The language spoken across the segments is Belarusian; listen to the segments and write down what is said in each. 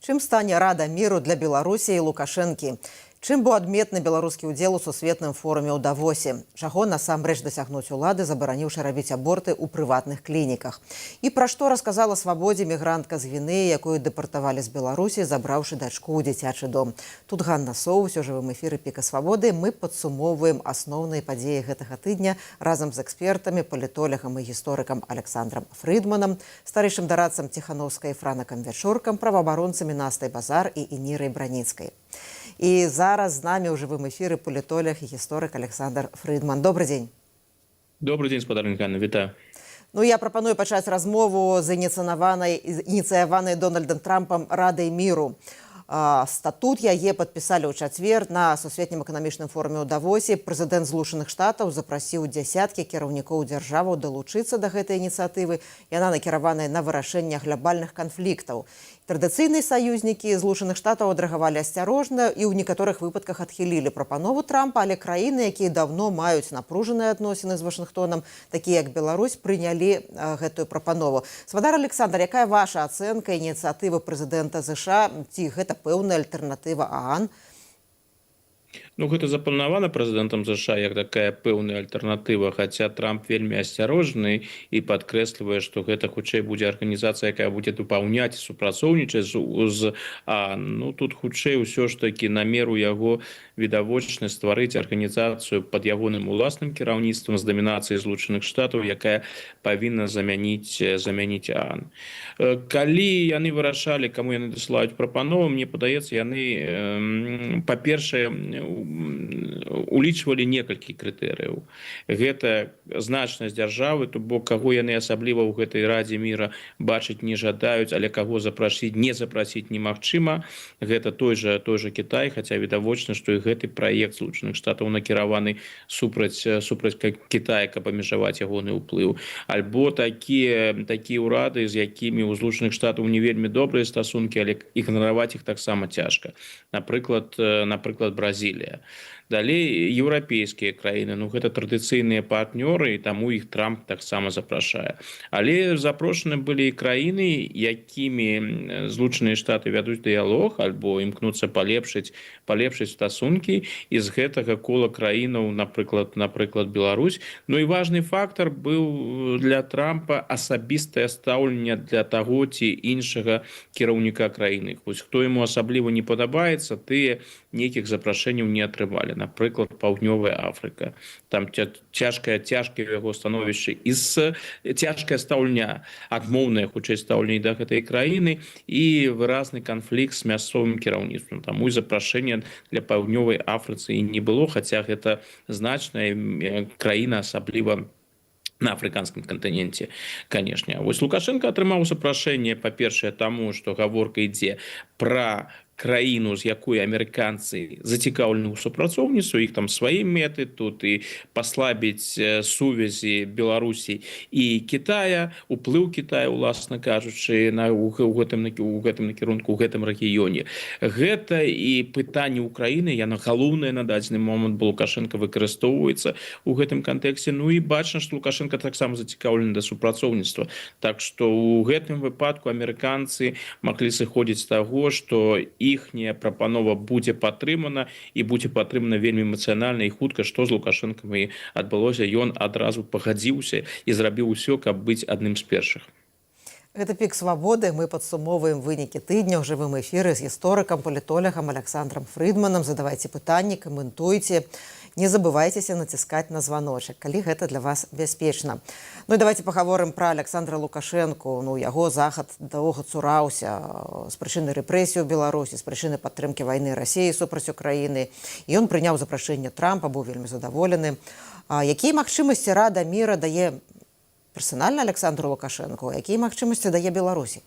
Чым стане Рада міру для Беларусі і Лукашэнкі? Чым быў адметны беларускі ўдзел у сусветным форуме ў Давосе? Чаго насамрэч дасягнуць улады, забараніўшы рабіць аборты ў прыватных клініках? І пра што расказала Свабодзе мігрантка з Гвінеі, якую дэпартавалі з Беларусі, забраўшы дачку ў дзіцячы дом. Тут Ганна Соус, у жывым эфіры Піка Свабоды. Мы падсумоўваем асноўныя падзеі гэтага тыдня разам з экспертамі, палітолагам і гісторыкам Александром Фридманам, старэйшым дарадцам Ціхановскай Франакам Вячоркам, праваабаронцамі Настай Базар і Інірай Браніцкай. І зараз з намі ў жывым эфіры палітолог і гісторык Александр Фридман. Добрый дзень. Добрый дзень, спадарня Ганна, вітаю. Я прапаную пачаць размову з ініцыяванай Дональдам Трампам Радай міру. Статут яе падпісалі ў чацвер на сусветнім эканамічным форуме ў Давосе. Прэзідэнт Злучаных Штатаў запрасіў дзясяткі кіраўнікоў дзяржаваў далучыцца да гэтай ініцыятывы. Яна накіраваная на вырашэнне глобальных канфліктаў. Традыцыйныя саюзнікі Злучаных Штатаў адрэагавалі асцярожна і ў некаторых выпадках адхілілі прапанову Трампа, але краіны, якія даўно маюць напружаныя адносіны з Вашынгтонам, такія як Беларусь, прынялі гэтую прапанову. Свадар Александр, якая ваша ацэнка ініцыятывы прэзідэнта ЗША? Ці гэта пэўная альтэрнатыва ААН? Гэта запланавана прэзідэнтам ЗША як такая пэўная альтэрнатыва, хаця Трамп вельмі асцярожны і падкрэслівае, што гэта хутчэй будзе арганізацыя, якая будзе дапаўняць і супрацоўнічаць з ААН. Тут хутчэй усё ж такі намер у яго відавочна стварыць арганізацыю пад ягоным уласным кіраўніцтвам з дамінацыяй Злучаных Штатаў, якая павінна замяніць ААН. Калі яны вырашалі, каму яны дасылаюць прапанову, мне падаецца, яны, па-першае, улічвалі некалькі крытэрыяў. Гэта значнасць дзяржавы, то бок каго яны асабліва ў гэтай Радзе міра бачыць не жадаюць, але каго запрасіць, не запрасіць немагчыма. Гэта той жа Кітай, хаця відавочна, што і гэты праект Злучаных Штатаў накіраваны супраць Кітая, каб абмежаваць ягоны ўплыў. Альбо такія ўрады, з якімі ў Злучаных Штатаў не вельмі добрыя стасункі, але ігнараваць іх таксама цяжка. Напрыклад, Бразілія. Далей еўрапейскія краіны, гэта традыцыйныя партнёры, і таму іх Трамп таксама запрашае. Але запрошаны былі і краіны, якімі Злучаныя Штаты вядуць дыялог альбо імкнуцца палепшыць стасункі, і з гэтага кола краінаў, напрыклад, Беларусь. І важны фактар быў для Трампа асабістае стаўленне для таго ці іншага кіраўніка краіны. Хто яму асабліва не падабаецца, тыя нейкіх запрашэнняў не атрымалі. Напрыклад, Паўднёвая Афрыка. Там цяжкае яго становішча і цяжкае стаўленне, адмоўнае хутчэй стаўленне да гэтай краіны і выразны канфлікт з мясцовым кіраўніцтвам. Таму і запрашэння для Паўднёвай Афрыцы і не было, хаця гэта значная краіна, асабліва на афрыканскім кантыненце, канешне. Лукашенко атрымаў запрашэнне, па-першае, таму, што гаворка ідзе пра краіну, з якой амерыканцы зацікаўлены ў супрацоўніцтве, іх там свае мэты, тут і паслабіць сувязі Беларусі і Кітая, уплыў Кітая, уласна кажучы, у гэтым накірунку, у гэтым рэгіёне. Гэта і пытанне ўкраіны, яно галоўнае на дадзены момант, бо Лукашенко выкарыстоўваецца ў гэтым кантэксце. І бачна, што Лукашенко таксама зацікаўлены да супрацоўніцтва. Так што ў гэтым выпадку амерыканцы маглі сыходзіць з таго, што іхняя прапанова будзе падтрымана і будзе падтрымана вельмі эмацыянальна і хутка, што з Лукашэнкам і адбылося. Ён адразу пагадзіўся і зрабіў усё, каб быць адным з першых. Гэта Пік Свабоды. Мы падсумоўваем вынікі тыдня ў жывым эфіры з гісторыкам, палітолагам Александром Фридманам. Задавайце пытанні, каментуйце. Не забывайцеся націскаць на званочак, калі гэта для вас бяспечна. І давайте пагаворым пра Александра Лукашэнку. Яго захад доўга цураўся з прычыны рэпрэсій у Беларусі, з прычыны падтрымкі вайны Расіі супраць Украіны. І ён прыняў запрашэнне Трампа, быў вельмі задаволены. Якія магчымасці Рада міра дае персанальна Александру Лукашэнку, якія магчымасці дае Беларусі?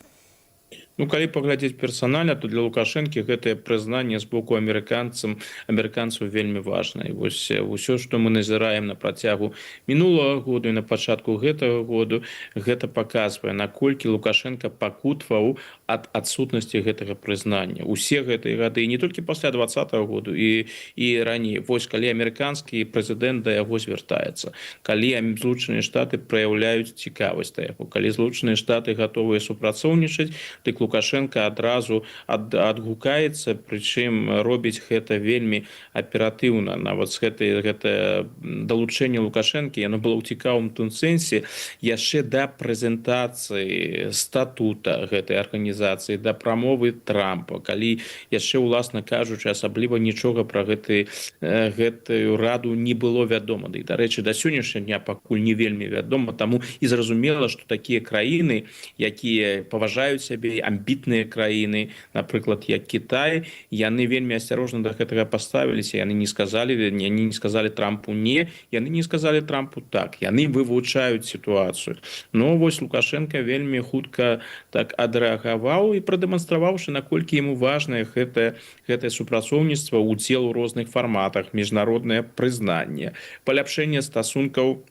Калі паглядзець персанальна, то для Лукашэнкі гэтае прызнанне з боку амерыканцаў вельмі важна. І ўсё, што мы назіраем на працягу мінулага году і на пачатку гэтага году, гэта паказвае, наколькі Лукашенко пакутваў ад адсутнасці гэтага прызнання. Усе гэтыя гады, не толькі пасля 2020 году і раней. Калі амерыканскі прэзідэнт да яго звяртаецца, калі Злучаныя Штаты праяўляюць цікавасць да яго, калі Злучаныя Штаты гатовыя супрацоўнічаць, дык Лукашенко адразу адгукаецца, прычым робіць гэта вельмі аператыўна. Нават гэта далучэнне Лукашэнкі, яно было ў цікавым тым сэнсе яшчэ да прэзентацыі статута гэтай арганізацыі, да прамовы Трампа, калі яшчэ, уласна кажучы, асабліва нічога пра гэтую раду не было вядома. Да і, дарэчы, да сённяшняга дня пакуль не вельмі вядома, таму і зразумела, што такія краіны, якія паважаюць сябе, амбітныя краіны, напрыклад, як Кітай, яны вельмі асцярожна да гэтага паставіліся, яны не сказалі Трампу не, яны не сказалі Трампу так, яны вывучаюць сітуацыю. Но вось Лукашенко вельмі хутка так адрэагаваў і прадэманстраваўшы, наколькі яму важнае гэтае супрацоўніцтва, удзел у розных фарматах, міжнароднае прызнанне, паляпшэнне стасункаў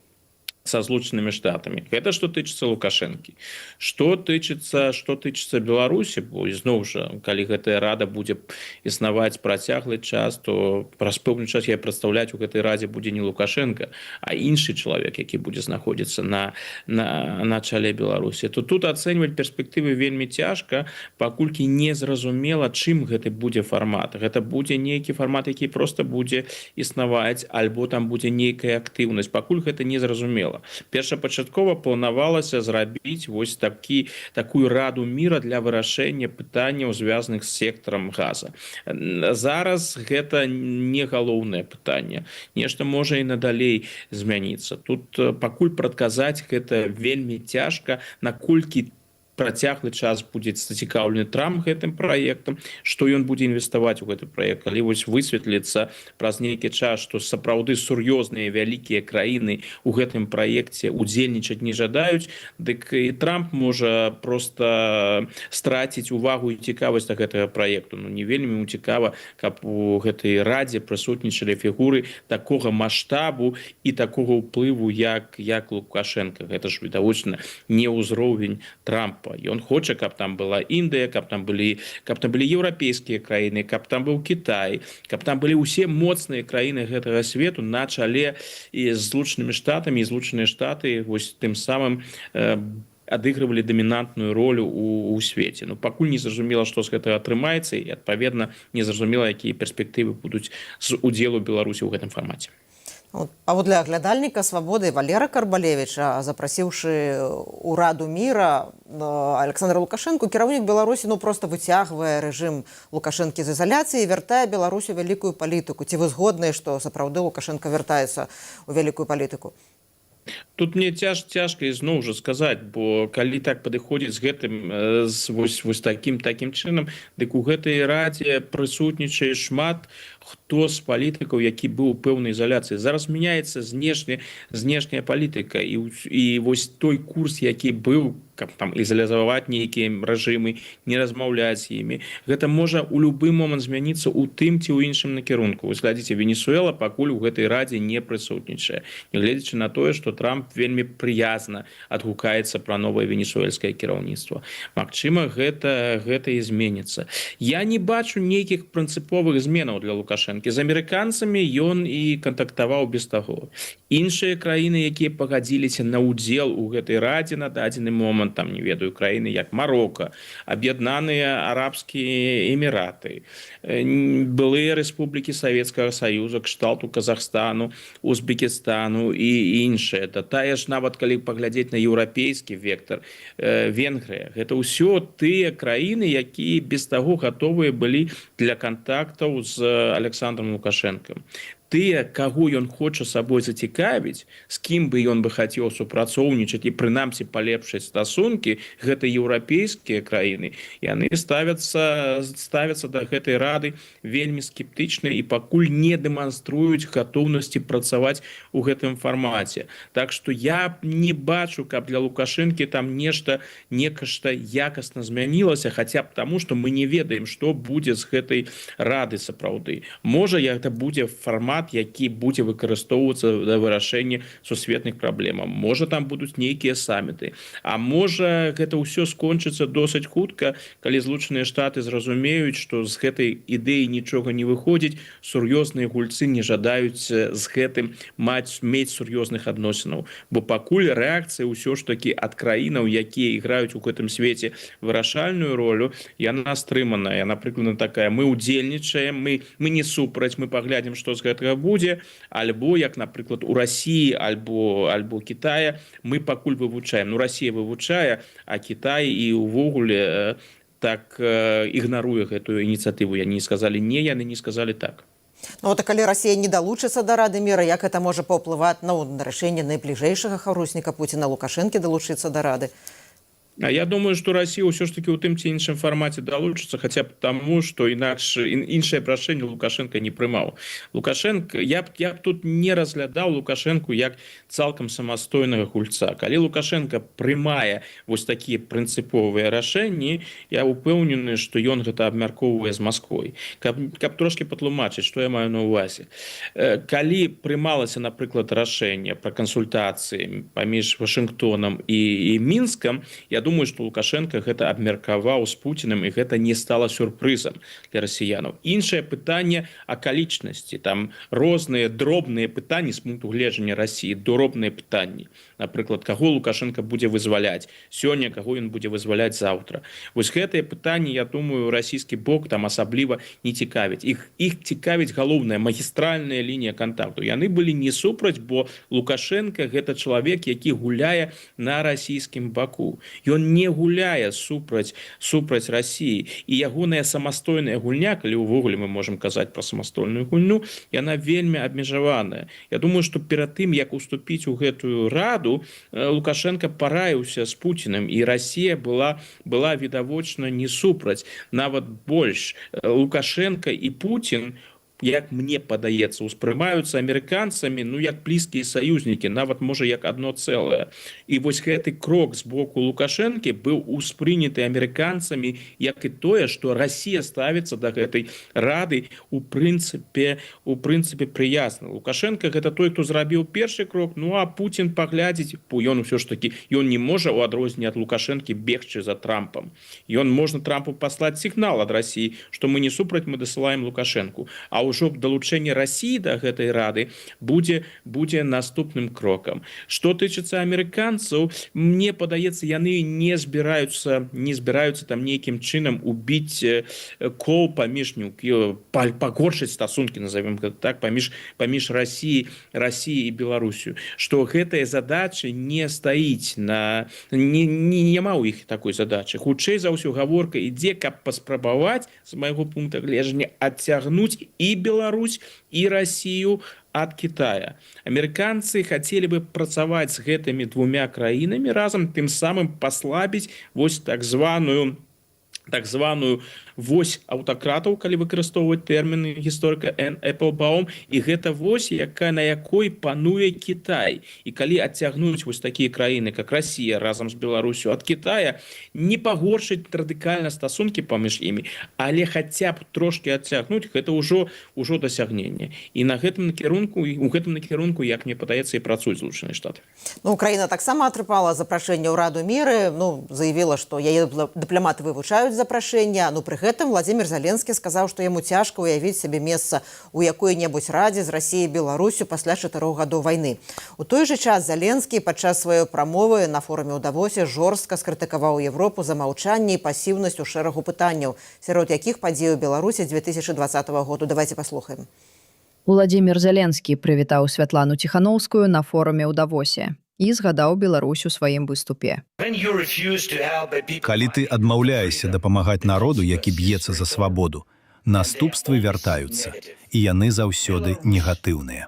со Злучанымі Штатамі. Гэта што тычыцца Лукашэнкі. Што тычыцца Беларусі, бо ізноў жа, калі гэтая рада будзе існаваць працяглы час, то праз пэўны час я прадстаўляць у гэтай радзе будзе не Лукашенко, а іншы чалавек, які будзе знаходзіцца на чале Беларусі. То тут ацэньваць перспектывы вельмі цяжка, паколькі не зразумела, чым гэты будзе фармат. Гэта будзе нейкі фармат, які проста будзе існаваць, альбо там будзе нейкая актыўнасць. Пакуль гэта не зразумела. Першапачаткова планавалася зрабіць вось такую раду міра для вырашэння пытанняў, звязаных з сектарам газа. Зараз гэта не галоўнае пытанне. Нешта можа і надалей змяніцца. Тут пакуль прадказаць гэта вельмі цяжка, наколькі працяглы час будзе зацікаўлены Трамп гэтым праектам, што ён будзе інвеставаць у гэты праект. Калі вось высветліцца праз нейкі час, што сапраўды сур'ёзныя вялікія краіны у гэтым праекце удзельнічаць не жадаюць, дык і Трамп можа проста страціць увагу і цікавасць да гэтага праекту. Не вельмі цікава, каб у гэтай радзе прысутнічалі фігуры такога маштабу і такога ўплыву, як Лукашенко. Гэта ж відавочна не ўзровень Трампа. Ён хоча, каб там была Індыя, каб там былі еўрапейскія краіны, каб там быў Кітай, каб там былі ўсе моцныя краіны гэтага свету на чале і з Злучанымі Штатамі, і Злучаныя Штаты вось тым самым адыгрывалі дамінантную ролю у свеце. Пакуль не зразумела, што з гэтага атрымаецца, і, адпаведна, не зразумела, якія перспектывы будуць з удзелу Беларусі ў гэтым фармаце. Паводле аглядальніка «Свабоды» Валера Карбалевіча, запрасіўшы ў Раду міра Александра Лукашэнку, кіраўнік Беларусі проста выцягвае рэжым Лукашэнкі з ізаляцыі і вяртае Беларусі вялікую палітыку. Ці вы згодныя, што сапраўды Лукашэнка вяртаецца ў вялікую палітыку? Тут мне цяжка ізноў жа сказаць, бо калі так падыходзіць з гэтым, вось такім чынам, дык у гэтай радзе прысутнічае шмат хто з палітыкаў, які быў у пэўнай ізаляцыі. Зараз мяняецца знешняя палітыка, і вось той курс, які быў, каб там ізалізаваць нейкія рэжымы, не размаўляць з імі, гэта можа ў любы момант змяніцца ў тым ці ў іншым накірунку. Вось глядзіце, Венесуэла пакуль у гэтай радзе не прысутнічае, нягледзячы на тое, што Трамп вельмі прыязна адгукаецца пра новае венесуэльскае кіраўніцтва. Магчыма, гэта і зменіцца. Я не бачу нейкіх прынцыповых зменаў для Лукашэнкі. З амерыканцамі ён і кантактаваў без таго. Іншыя краіны, якія пагадзіліся на ўдзел у гэтай радзе на дадзены момант, там, не ведаю, краіны як Марока, Аб'яднаныя Арабскія Эміраты, былыя рэспублікі Савецкага Саюза, кшталту Казахстану, Узбекістану і іншыя. Тая ж нават калі паглядзець на еўрапейскі вектар, Венгрыя. Гэта ўсё тыя краіны, якія без таго гатовыя былі для кантактаў з Александром Лукашэнкам. Тыя, каго ён хоча сабой зацікавіць, з кім бы ён бы хацеў супрацоўнічаць і прынамсі палепшыць стасункі, гэта еўрапейскія краіны, яны ставяцца да гэтай рады вельмі скептычна і пакуль не дэманструюць гатоўнасці працаваць у гэтым фармаце. Так што я не бачу, каб для Лукашэнкі там нешта якасна змянілася, хаця б таму, што мы не ведаем, што будзе з гэтай рады сапраўды. Можа, гэта будзе фармат фармат, які будзе выкарыстоўвацца для вырашэння сусветных праблемаў. Можа, там будуць нейкія саміты, а можа, гэта ўсё скончыцца досыць хутка, калі Злучаныя Штаты зразумеюць, што з гэтай ідэі нічога не выходзіць, сур'ёзныя гульцы не жадаюць з гэтым мець сур'ёзных адносінаў, бо пакуль рэакцыя ўсё ж такі ад краінаў, якія іграюць у гэтым свеце вырашальную ролю, яна стрыманая, яна прыкладна такая: мы удзельнічаем, мы не супраць, мы паглядзім, што з гэтага будзе, альбо як, напрыклад, у Расіі альбо Кітая мы пакуль вывучаем. Ну, Расія вывучае, а Кітай і ўвогуле так ігнаруе гэтую ініцыятыву. Яны не сказалі не, яны не сказалі так. Ну, вот, а калі Расія не далучыцца да Рады міра, як гэта можа паўплываць на рашэнне найбліжэйшага хаўрусніка Пуціна Лукашэнкі далучыцца да Рады? А я думаю, што Расія ўсё ж таки ў тым ці іншым фармаце далучыцца, хаця б таму, што інакш іншае прашэнне Лукашенко не прымаў. Лукашенко, я б тут не разглядаў Лукашенко як цалкам самастойнага гульца. Калі Лукашенко прымае вось такія прынцыповыя рашэнні, я упэўнены, што ён гэта абмяркоўвае з Масквой. Каб трошки патлумачыць, што я маю на ўвазе. Калі прымалася, напрыклад, рашэнне пра кансультацыі паміж Вашынгтонам і Мінскам, я думаю, што Лукашенко гэта абмеркаваў з Пуціным, і гэта не стала сюрпрызам для расіянаў. Іншае пытанне акалічнасці. Там розныя дробныя пытанні з пункту гледжання Расіі, дробныя пытанні. Напрыклад, каго Лукашенко будзе вызваляць сёння, каго ён будзе вызваляць заўтра. Вось гэтыя пытанні, я думаю, расійскі бок там асабліва не цікавіць. Іх цікавіць галоўная магістральная лінія кантакту. Яны былі не супраць, бо Лукашенко гэта чалавек, які гуляе на расійскім баку. Ён не гуляе супраць Расіі, і ягоная самастойная гульня, калі ўвогуле мы можам казаць пра самастойную гульню, яна вельмі абмежаваная. Я думаю, што перад тым, як уступіць у гэтую раду, Лукашенко параіўся з Пуціным, і Расія была відавочна не супраць. Нават больш, Лукашенко і Путін, як мне падаецца, успрымаюцца амерыканцамі, ну, як блізкія саюзнікі, нават, можа, як адно цэлае. І вось гэты крок з боку Лукашэнкі быў успрыняты амерыканцамі як і тое, што Расія ставіцца да гэтай рады у прынцыпе прыязна. Лукашенко гэта той, хто зрабіў першы крок, ну, а Путін паглядзіць, ён ўсё ж такі, ён не можа у адрозненне ад Лукашэнкі бегчы за Трампам. Ён можна Трампу паслаць сігнал ад Расіі, што мы не супраць, мы дасылаем Лукашэнку. А ўжо далучэнне Расіі да гэтай рады будзе наступным крокам. Што тычыцца амерыканцаў, мне падаецца, яны не збіраюцца там нейкім чынам убіць кол паміж, пагоршыць стасункі, назовем гэта так, паміж Расіяй і Беларусю. Што гэтая задача не стаіць няма ў іх такой задачы. Хутчэй за ўсё гаворка ідзе, каб паспрабаваць, з майго пункта гледжання, адцягнуць і Беларусь і Расію ад Китая. Амерыканцы хацелі бы працаваць з гэтымі двумя краінамі разам, тым самым паслабіць вось так званую вось аўтакратаў, калі выкарыстоўваць тэрміны гісторыка Энн Эпплбаум, і гэта вось, на якой пануе Кітай. І калі адцягнуць вось такія краіны, як Расія разам з Беларусю ад Китая, не пагоршыць радыкальна стасункі паміж імі, але хаця б трошки адцягнуць, гэта ўжо дасягненне. І у гэтым накірунку, як мне падаецца, і працуюць Злучаныя Штаты. Ну, Украіна таксама атрымала запрашэнне ў Раду міры, заявіла, што яе дыпламаты вывучаюць запрашэння. Пры гэтым Владзімір Зеленскі сказаў, што яму цяжка ўявіць сабе месца ў якой-небудзь радзе з Расіяй і Беларусю пасля 4 гадоў вайны. У той жа час Зеленскі падчас сваёй прамовы на форуме ў Давосе жорстка скрытыкаваў Европу за маўчанне і пасіўнасць у шэрагу пытанняў, сярод якіх падзеі ў Беларусі 2020 году. Давайте паслухаем. Владзімір Зеленскі прывітаў Святлану Ціханаўскую на форуме ў Давосе і згадаў Беларусь у сваім выступе. Калі ты адмаўляешся дапамагаць народу, які б'ецца за свабоду, наступствы вяртаюцца, і яны заўсёды негатыўныя.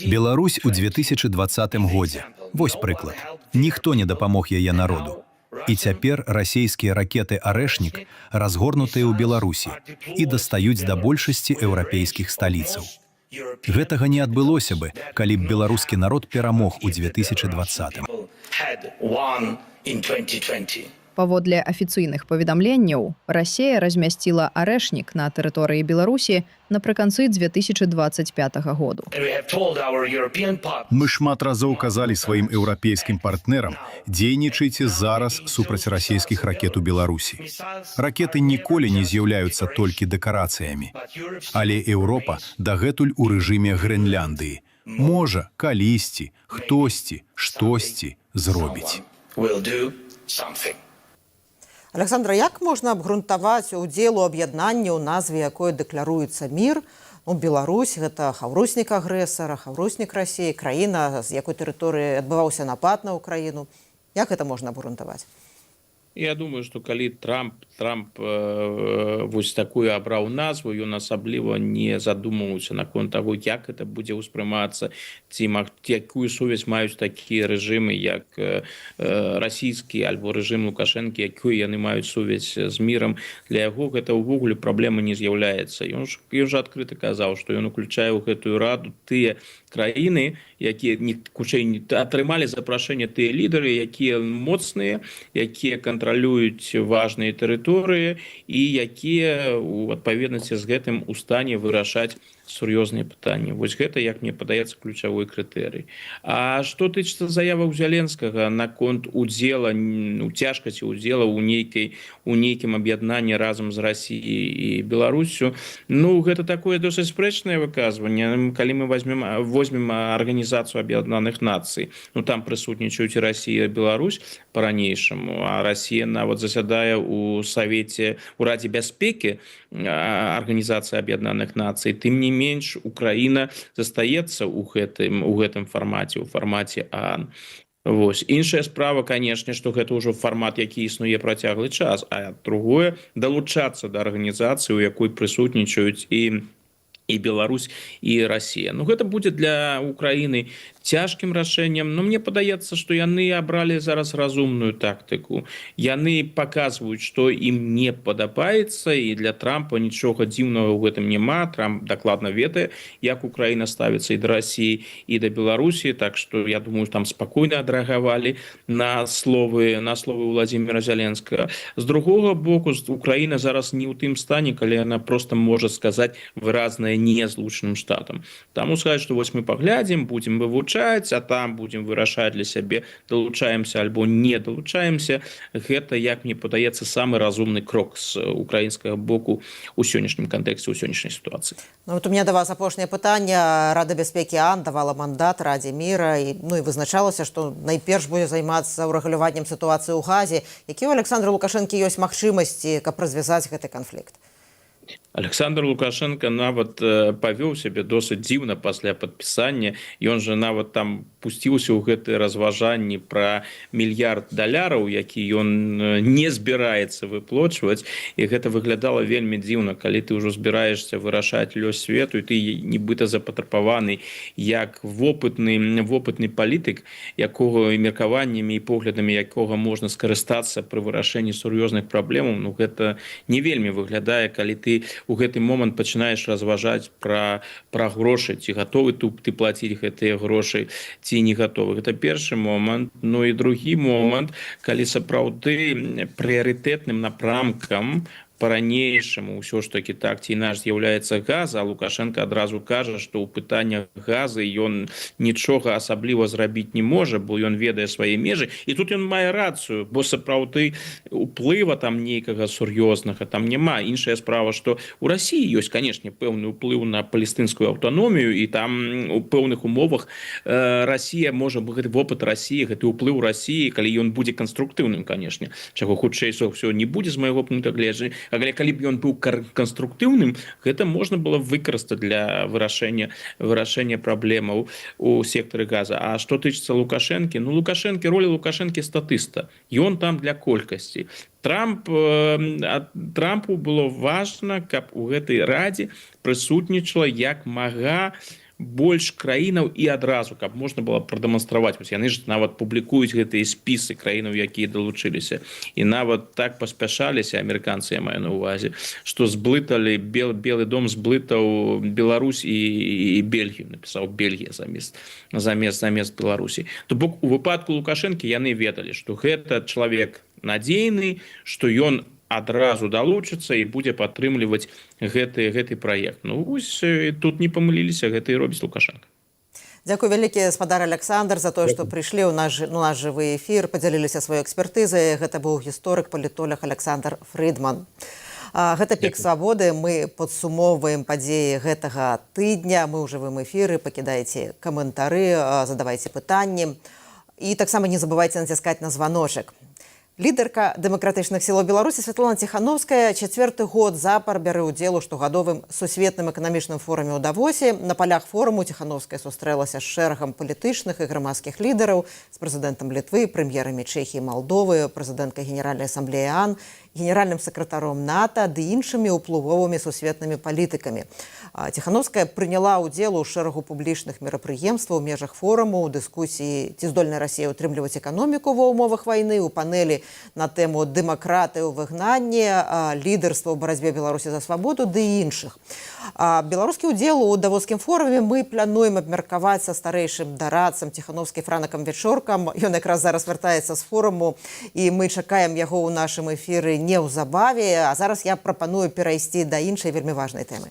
Беларусь у 2020 годзе. Вось прыклад. Ніхто не дапамог яе народу. І цяпер расійскія ракеты «Арэшнік» разгорнутыя ў Беларусі і дастаюць да большасці еўрапейскіх сталіцаў. Гэтага не адбылося бы, калі б беларускі народ перамог у 2020. Паводле афіцыйных паведамленняў, Расія размясціла арэшнік на тэрыторыі Беларусі напрыканцы 2025 году. Мы шмат разоў казалі сваім еўрапейскім партнерам, дзейнічайце зараз супраць расійскіх ракет у Беларусі. Ракеты ніколі не з'яўляюцца толькі дэкарацыямі. Але Еўропа дагэтуль у рэжыме Грэнляндыі. Можа, калісьці, хтосьці, штосьці зробіць. Александра, як можна абгрунтаваць удзел у аб'яднанні, у назве якой дэкларуецца мір? Беларусь – гэта хаўруснік агрэсара, хаўруснік Расіі, краіна, з якой тэрыторыі адбываўся напад на Украіну. Як гэта можна абгрунтаваць? Я думаю, што калі Трамп вось такую абраў назву, ён асабліва не задумваўся наконт таго, як гэта будзе ўспрымацца, ці якую сувязь маюць такія рэжымы, як расійскі альбо рэжым Лукашэнкі, якую яны маюць сувязь з мірам. Для яго гэта ўвогуле праблема не з'яўляецца. Ён жа адкрыта казаў, што ён уключае ў гэтую раду тыя краіны, якія атрымалі запрашэнне, тыя лідары, якія моцныя, якія кантралююць важныя тэрыторыі і якія у адпаведнасці з гэтым у стане вырашаць сур'ёзныя пытанні. Вось гэта, як мне падаецца, ключавой крытэрый. А што тычыцца заяваў Зеленскага наконт удзела, цяжкасці ўдзела ў нейкім аб'яднанні разам з Расіяй і Беларусю, гэта такое досыць спрэчнае выказванне. Калі мы возьмем Арганізацыю Аб'яднаных Нацый, там прысутнічаюць і Расія, і Беларусь па-ранейшаму, а Расія нават засядае ў Радзе бяспекі Арганізацыі Аб'яднаных Нацый. Тым не менш, Украіна застаецца ў гэтым фармаце, у фармаце ААН. Іншая справа, канешне, што гэта ўжо фармат, які існуе працяглы час, а другое – далучацца да арганізацыі, у якой прысутнічаюць і Беларусь, і Расія. Гэта будзе для Украіны цяжкім рашэннем, но мне падаецца, што яны абралі зараз разумную тактыку. Яны паказваюць, што ім не падабаецца, і для Трампа нічога дзіўнага ў гэтым няма. Трамп дакладна ведае, як Украіна ставіцца і да Расіі, і да Беларусі, так што, я думаю, там спакойна адрэагавалі на словы Владзіміра Зеленскага. З другога боку, Украіна зараз не ў тым стане, калі яна проста можа сказаць выразнае не злучаным штатам. Таму сказаць, што вось мы паглядзім, будзем вывучаць, а там будзем вырашаць для сябе, далучаемся альбо не далучаемся. Гэта, як мне падаецца, самы разумны крок з украінскага боку ў сённяшнім кантэксце, ў сённяшняй сітуацыі. У меня да вас апошняе пытанне. Рада бяспекі ААН давала мандат Радзе міра і вызначалася, што найперш будзе займацца ўрэгуляваннем сітуацыі ў Газе. Які ў Александра Лукашэнкі ёсць магчымасці, каб развязаць гэты канфлікт? Александр Лукашенко нават павёў сябе досыць дзіўна пасля падпісання. Ён жа нават там пусціўся ў гэтыя разважанні пра $1 мільярд, які ён не збіраецца выплочваць. І гэта выглядала вельмі дзіўна, калі ты ўжо збіраешся вырашаць лёс свету, і ты нібыта запатрабаваны як вопытны палітык, якога меркаваннямі і поглядамі якога можна скарыстацца пры вырашэнні сур'ёзных праблемаў. Гэта не вельмі выглядае, калі ты у гэты момант пачынаеш разважаць пра грошы, ці гатовы ты плаціць гэтыя грошы, ці не гатовы. Гэта першы момант. І другі момант, калі сапраўды прыярытэтным напрамкам по-ранейшаму ўсё ж таки так ці інакш з'яўляецца газ, а Лукашенко адразу кажа, што ў пытаннях газы ён нічога асабліва зрабіць не можа, бо ён ведае свае межы. І тут ён мае рацыю, бо сапраўды уплыва там нейкага сур'ёзнага там няма. Іншая справа, што у Расіі ёсць, канешне, пэўны ўплыў на палестынскую аўтаномію, і там у пэўных умовах Расія можа, гэты вопыт Расіі, гэты ўплыў Расіі, калі ён будзе канструктыўным, канешне, чаго хутчэй ўсё не будзе з майго пункта гледжання. Але калі б ён быў канструктыўным, гэта можна было выкарыстаць для вырашэння праблемаў у сектары газа. А што тычыцца Лукашэнкі? Роля Лукашэнкі статыста. Ён там для колькасці. Трампу было важна, каб у гэтай радзе прысутнічала як мага больш краінаў і адразу, каб можна было прадэманстраваць. Яны ж нават публікуюць гэтыя спісы краінаў, якія далучыліся. І нават так паспяшаліся, амерыканцы, я маю на ўвазе, што зблыталі, Белы дом зблытаў Беларусь і Бельгію, напісаў Бельгія замест Беларусі. То бок у выпадку Лукашэнкі яны ведалі, што гэта чалавек надзейны, што ён адразу далучыцца і будзе падтрымліваць гэты праект. Ну вось тут не памыліліся, гэта і робіць Лукашенко. Дзякуй вялікі, спадар Александр, за тое, што прыйшлі ў наш жывы эфір, падзяліліся сваёй экспертызай. Гэта быў гісторык, палітолог Александр Фрыдман. Гэта «Пік свабоды». Мы падсумоўваем падзеі гэтага тыдня. Мы ў жывым эфіры. Пакідайце каментары, задавайце пытанні. І таксама не забывайце націскаць на званочак. Лідарка дэмакратычных сілаў Беларусі Святлана Ціхановская 4-й год запар бярэ ўдзел у штогадовым сусветным эканамічным форуме ў Давосе. На палях форуму Ціхановская сустрэлася з шэрагам палітычных і грамадскіх лідараў, з прэзідэнтам Літвы, прэм'ерамі Чэхіі і Малдовы, прэзідэнткай Генеральнай асамблеі АН, генеральным сакратаром НАТО ды іншымі ўплывовымі сусветнымі палітыкамі. Ціхановская прыняла ўдзел у шэрагу публічных мерапрыемстваў у межах форуму, у дыскусіі «Ці здольная Расія ўтрымліваць эканоміку ва ўмовах вайны», у панэлі на тэму дэмакратыі ў выгнанні, лідарства ў барацьбе Беларусі за свабоду ды іншых. Беларускі ўдзел у Давоскім форуме мы плануем абмеркаваць са старэйшым дарадцам Ціхановскай Франакам Вечоркам. Ён якраз зараз вяртаецца з форуму, і мы чакаем яго ў нашым эфіры неўзабаве. А зараз я прапаную перайсці да іншай вельмі важнай тэмы.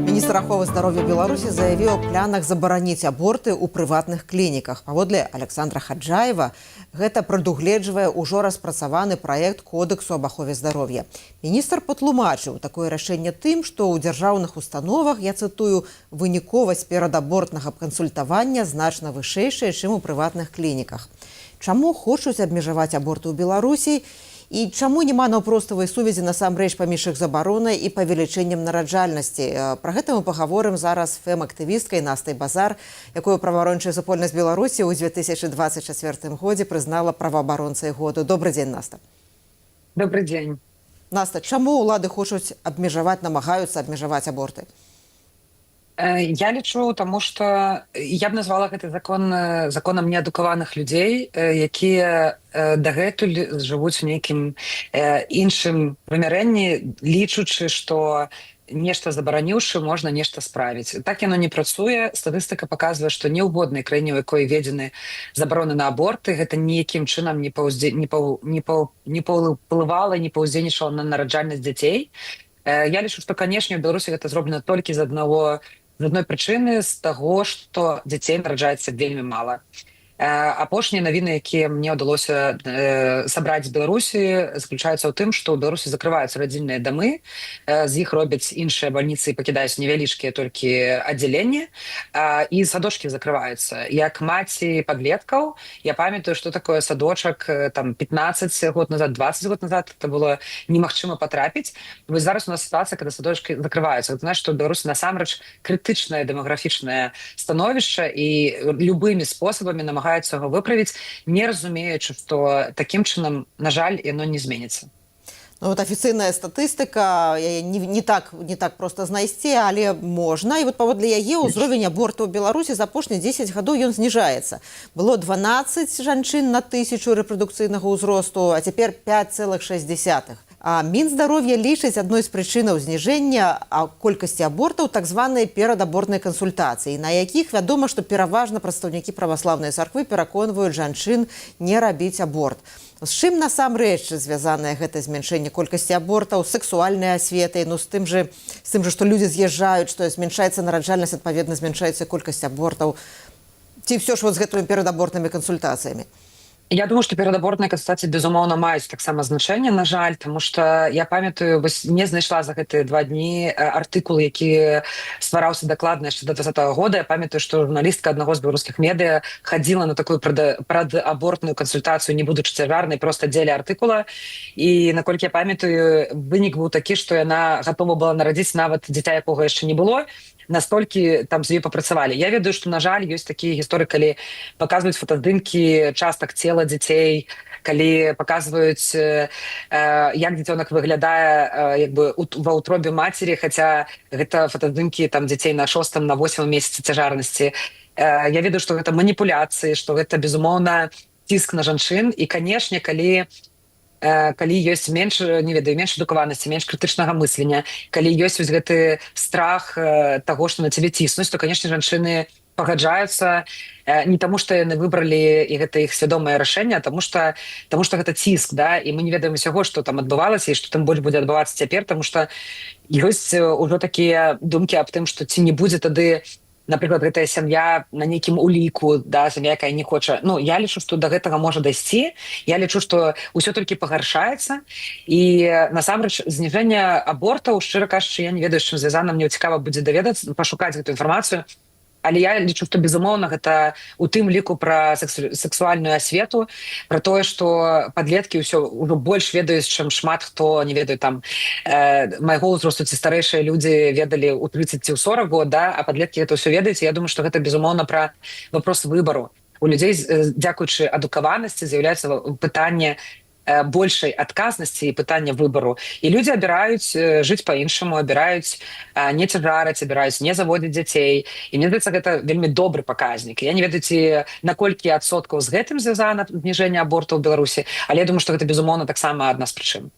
Міністр аховы здароўя Беларусі заявіў о планах забараніць аборты ў прыватных клініках. Паводле Александра Хаджаева, гэта прадугледжвае ўжо распрацаваны праект Кодэксу аб ахове здароўя. Міністр патлумачыў такое рашэнне тым, што ў дзяржаўных установах, я цытую, выніковасць перадабортнага кансультавання значна вышэйшая, чым у прыватных клініках. Чаму хочуць абмежаваць аборты ў Беларусі? І чаму няма наўпроставай сувязі насамрэч паміж іх забаронай і павелічэннем нараджальнасці? Пра гэта мы пагаворым зараз з фэм-актывісткай Настай Базар, якую праваабарончая супольнасць Беларусі ў 2024 годзе прызнала праваабаронцай году. Добрый дзень, Наста. Добрый дзень. Наста, чаму ўлады хочуць абмежаваць, намагаюцца абмежаваць аборты? Я лічу, таму што я б назвала гэты законам неадукаваных людзей, якія дагэтуль жывуць у нейкім іншым вымярэнні, лічучы, што нешта забараніўшы, можна нешта справіць. Так яно не працуе. Статыстыка паказвае, што ні ў годнай краіне, у якой введзены забароны на аборты, гэта ніякім чынам не паўплывала, не паўздзейнічала на нараджальнасць дзяцей. Я лічу, што, канешне, у Беларусі гэта зроблена толькі з адной прычыны, з таго, што дзяцей нараджаецца вельмі мала. Апошнія навіны, якія мне ўдалося сабраць з Беларусі, заключаюцца ў тым, што ў Беларусі закрываюцца радзільныя дамы, з іх робяць іншыя бальніцы і пакідаюць невялічкія толькі аддзяленні, і садочкі закрываюцца. Як маці падлеткаў, я памятаю, што такое садочак там 15 год назад, 20 год назад, это было немагчыма патрапіць. Вось зараз у нас сітуацыя, калі садочкі закрываюцца. Гэта значыць, што ў Беларусі насамрэч крытычнае дэмаграфічнае становішча, і любымі спосабамі намагаюцца яго выправіць, не разумеючы, што такім чынам, на жаль, яно не зменіцца. Ну, вот афіцыйная статыстыка не так проста знайсці, але можна. І вот паводле яе ўзровень абортаў у Беларусі за апошнія 10 гадоў ён зніжаецца. Было 12 жанчын на 1000 рэпрадукцыйнага ўзросту, а цяпер 5,6. А Мінздароўя лічыць адной з прычынаў зніжэння колькасці абортаў так званыя перадабортныя кансультацыі, на якіх вядома, што пераважна прадстаўнікі праваслаўнай царквы пераконваюць жанчын не рабіць аборт. З чым насамрэч звязанае гэта змяншэнне колькасці абортаў, сексуальнай асветай, з тым жа, што людзі з'язджаюць, што змяншаецца нараджальнасць, адпаведна змяншаецца колькасць абортаў, ці ўсё ж з гэтымі перадабортнымі кансультацыямі? Я думаю, што перадабортныя кансультацыі, безумоўна, маюць таксама значэнне, на жаль, таму што я памятаю, не знайшла за гэтыя 2 дні артыкул, які ствараўся дакладна яшчэ да 2020 года. Я памятаю, што журналістка аднаго з беларускіх медыа хадзіла на такую прадабортную кансультацыю, не будучы цяжарнай, проста дзеля артыкула. І, наколькі я памятаю, вынік быў такі, што яна гатова была нарадзіць нават дзіця, якога яшчэ не было, настолькі там з ёй папрацавалі. Я ведаю, што, на жаль, ёсць такія гісторыі, калі паказваюць фотаздымкі частак цела дзяцей, калі паказваюць, як дзіцёнак выглядае ва ўтробе мацері, хаця гэта фотаздымкі там дзяцей на 6-м, на 8-м месяцы цяжарнасці. Я ведаю, што гэта маніпуляцыі, што гэта, безумоўна, ціск на жанчын. І, канешне, калі ёсць менш адукаванасці, менш крытычнага мыслення, калі ёсць вось гэты страх таго, што на цябе ціснуць, то, канешне, жанчыны пагаджаюцца не таму што яны выбралі і гэта іх свядомае рашэнне, а таму што гэта ціск, да, і мы не ведаем усяго, што там адбывалася і што там больш будзе адбывацца цяпер, таму што ёсць ужо такія думкі аб тым, што ці не будзе тады, напрыклад, гэтая сям'я на нейкім уліку, да, сям'я, якая не хоча. Ну, я лічу, што да гэтага можа дайсці. Я лічу, што ўсё толькі пагаршаецца. І насамрэч зніжэнне абортаў, шчыра кажучы, я не ведаю, з чым звязана, мне цікава будзе даведацца, пашукаць гэту інфармацыю. Але я лічу, што, безумоўна, гэта у тым ліку пра сексуальную асвету, пра тое, што падлеткі ўсё ўжо больш ведаюць, чым шмат хто, не ведаю, там, майго ўзросту ці старэйшыя людзі ведалі ў 30 ці ў 40 год, да, а падлеткі гэта ўсё ведаюць. Я думаю, што гэта, безумоўна, пра вопрос выбару. У людзей, дзякуючы адукаванасці, з'яўляецца пытанне большай адказнасці і пытання выбару. І людзі абіраюць жыць па-іншаму, абіраюць не цяжарыць, абіраюць не заводзіць дзяцей. І мне здаецца, гэта вельмі добры паказнік. Я не ведаю, ці на колькі адсоткаў з гэтым звязана зніжэнне абортаў у Беларусі, але я думаю, што гэта, безумоўна, таксама адна з прычын.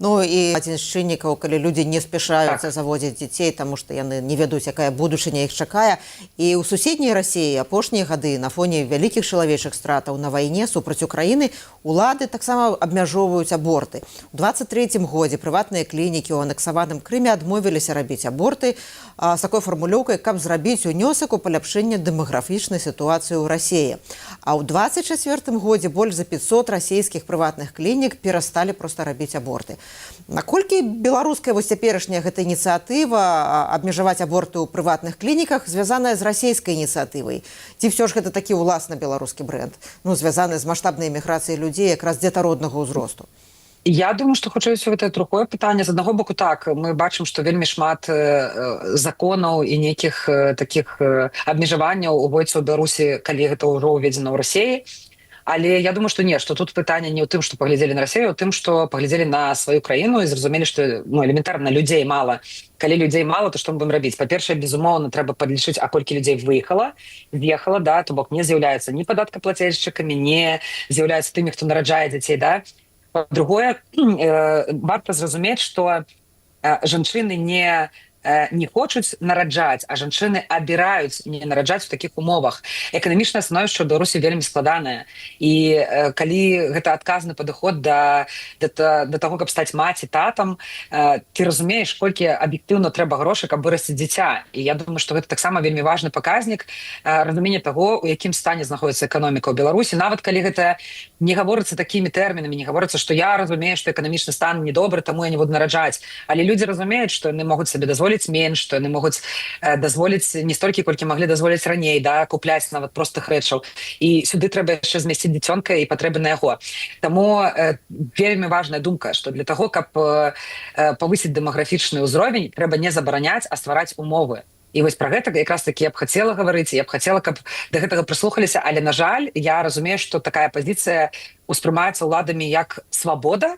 Ну і адзін з чыннікаў, калі людзі не спяшаюцца заводзіць дзяцей, таму што яны не ведаюць, якая будучыня іх чакае. І ў суседняй Расіі апошнія гады на фоне вялікіх чалавечых стратаў на вайне супраць Украіны улады таксама абмяжоўваюць аборты. У 23-м годзе прыватныя клінікі ў анексаваным Крыме адмовіліся рабіць аборты з такой фармулёўкай, каб зрабіць унёсак у паляпшэнне дэмаграфічнай сітуацыі ў Расіі. А ў 24-м годзе больш за 500 расійскіх прыватных клінік перасталі проста рабіць аборты. Наколькі беларуская вось цяперашняя гэта ініцыятыва абмежаваць аборты ў прыватных клініках звязаная з расійскай ініцыятывай? Ці ўсё ж гэта такі ўласна беларускі брэнд, ну, звязаны з маштабнай эміграцыяй людзей якраз дзетароднага ўзросту? Я думаю, што хутчэй усё гэта другое пытанне. З аднаго боку, так, мы бачым, што вельмі шмат законаў і нейкіх такіх абмежаванняў уводзіцца ў Беларусі, калі гэта ўжо ўведзена ў Расіі. Але я думаю, што не, што тут пытанне не ў тым, што паглядзелі на Расію, а ў тым, што паглядзелі на сваю краіну і зразумелі, што, ну, элементарна людзей мала. Калі людзей мала, то што мы будзем рабіць? Па-першае, безумоўна, трэба падлічыць, а колькі людзей з'ехала, да, то бок не з'яўляецца ні падаткаплацельшчыкамі, не з'яўляецца тымі, хто нараджае дзяцей, да. Па-другое, варта зразумець, што жанчыны не хочуць нараджаць, а жанчыны абіраюць не нараджаць у такіх умовах. Эканамічнае становішча ў Беларусі вельмі складанае. І калі гэта адказны падыход да таго, каб стаць маці, татам, ты разумееш, колькі аб'ектыўна трэба грошай, каб вырасціць дзіця. І я думаю, што гэта таксама вельмі важны паказнік разумення таго, у якім стане знаходіцца эканоміка ў Беларусі. Нават калі гэта не гаворыцца такімі тэрмінамі, не гаворыцца, што я разумею, што эканамічны стан недобры, таму я не буду нараджаць. Але людзі разумеюць, што яны могуць сабе дазволіць менш, што яны могуць дазволіць не столькі, колькі маглі дазволіць раней, да, купляць нават простых рэчаў. І сюды трэба яшчэ змясціць дзіцёнка і патрэбы на яго. Таму вельмі важная думка, што для таго, каб павысіць дэмаграфічны ўзровень, трэба не забараняць, а ствараць умовы. І вось пра гэта якраз такі я б хацела гаварыць, я б хацела, каб да гэтага прыслухаліся, але, на жаль, я разумею, што такая пазіцыя ўспрымаецца ўладамі як свабода,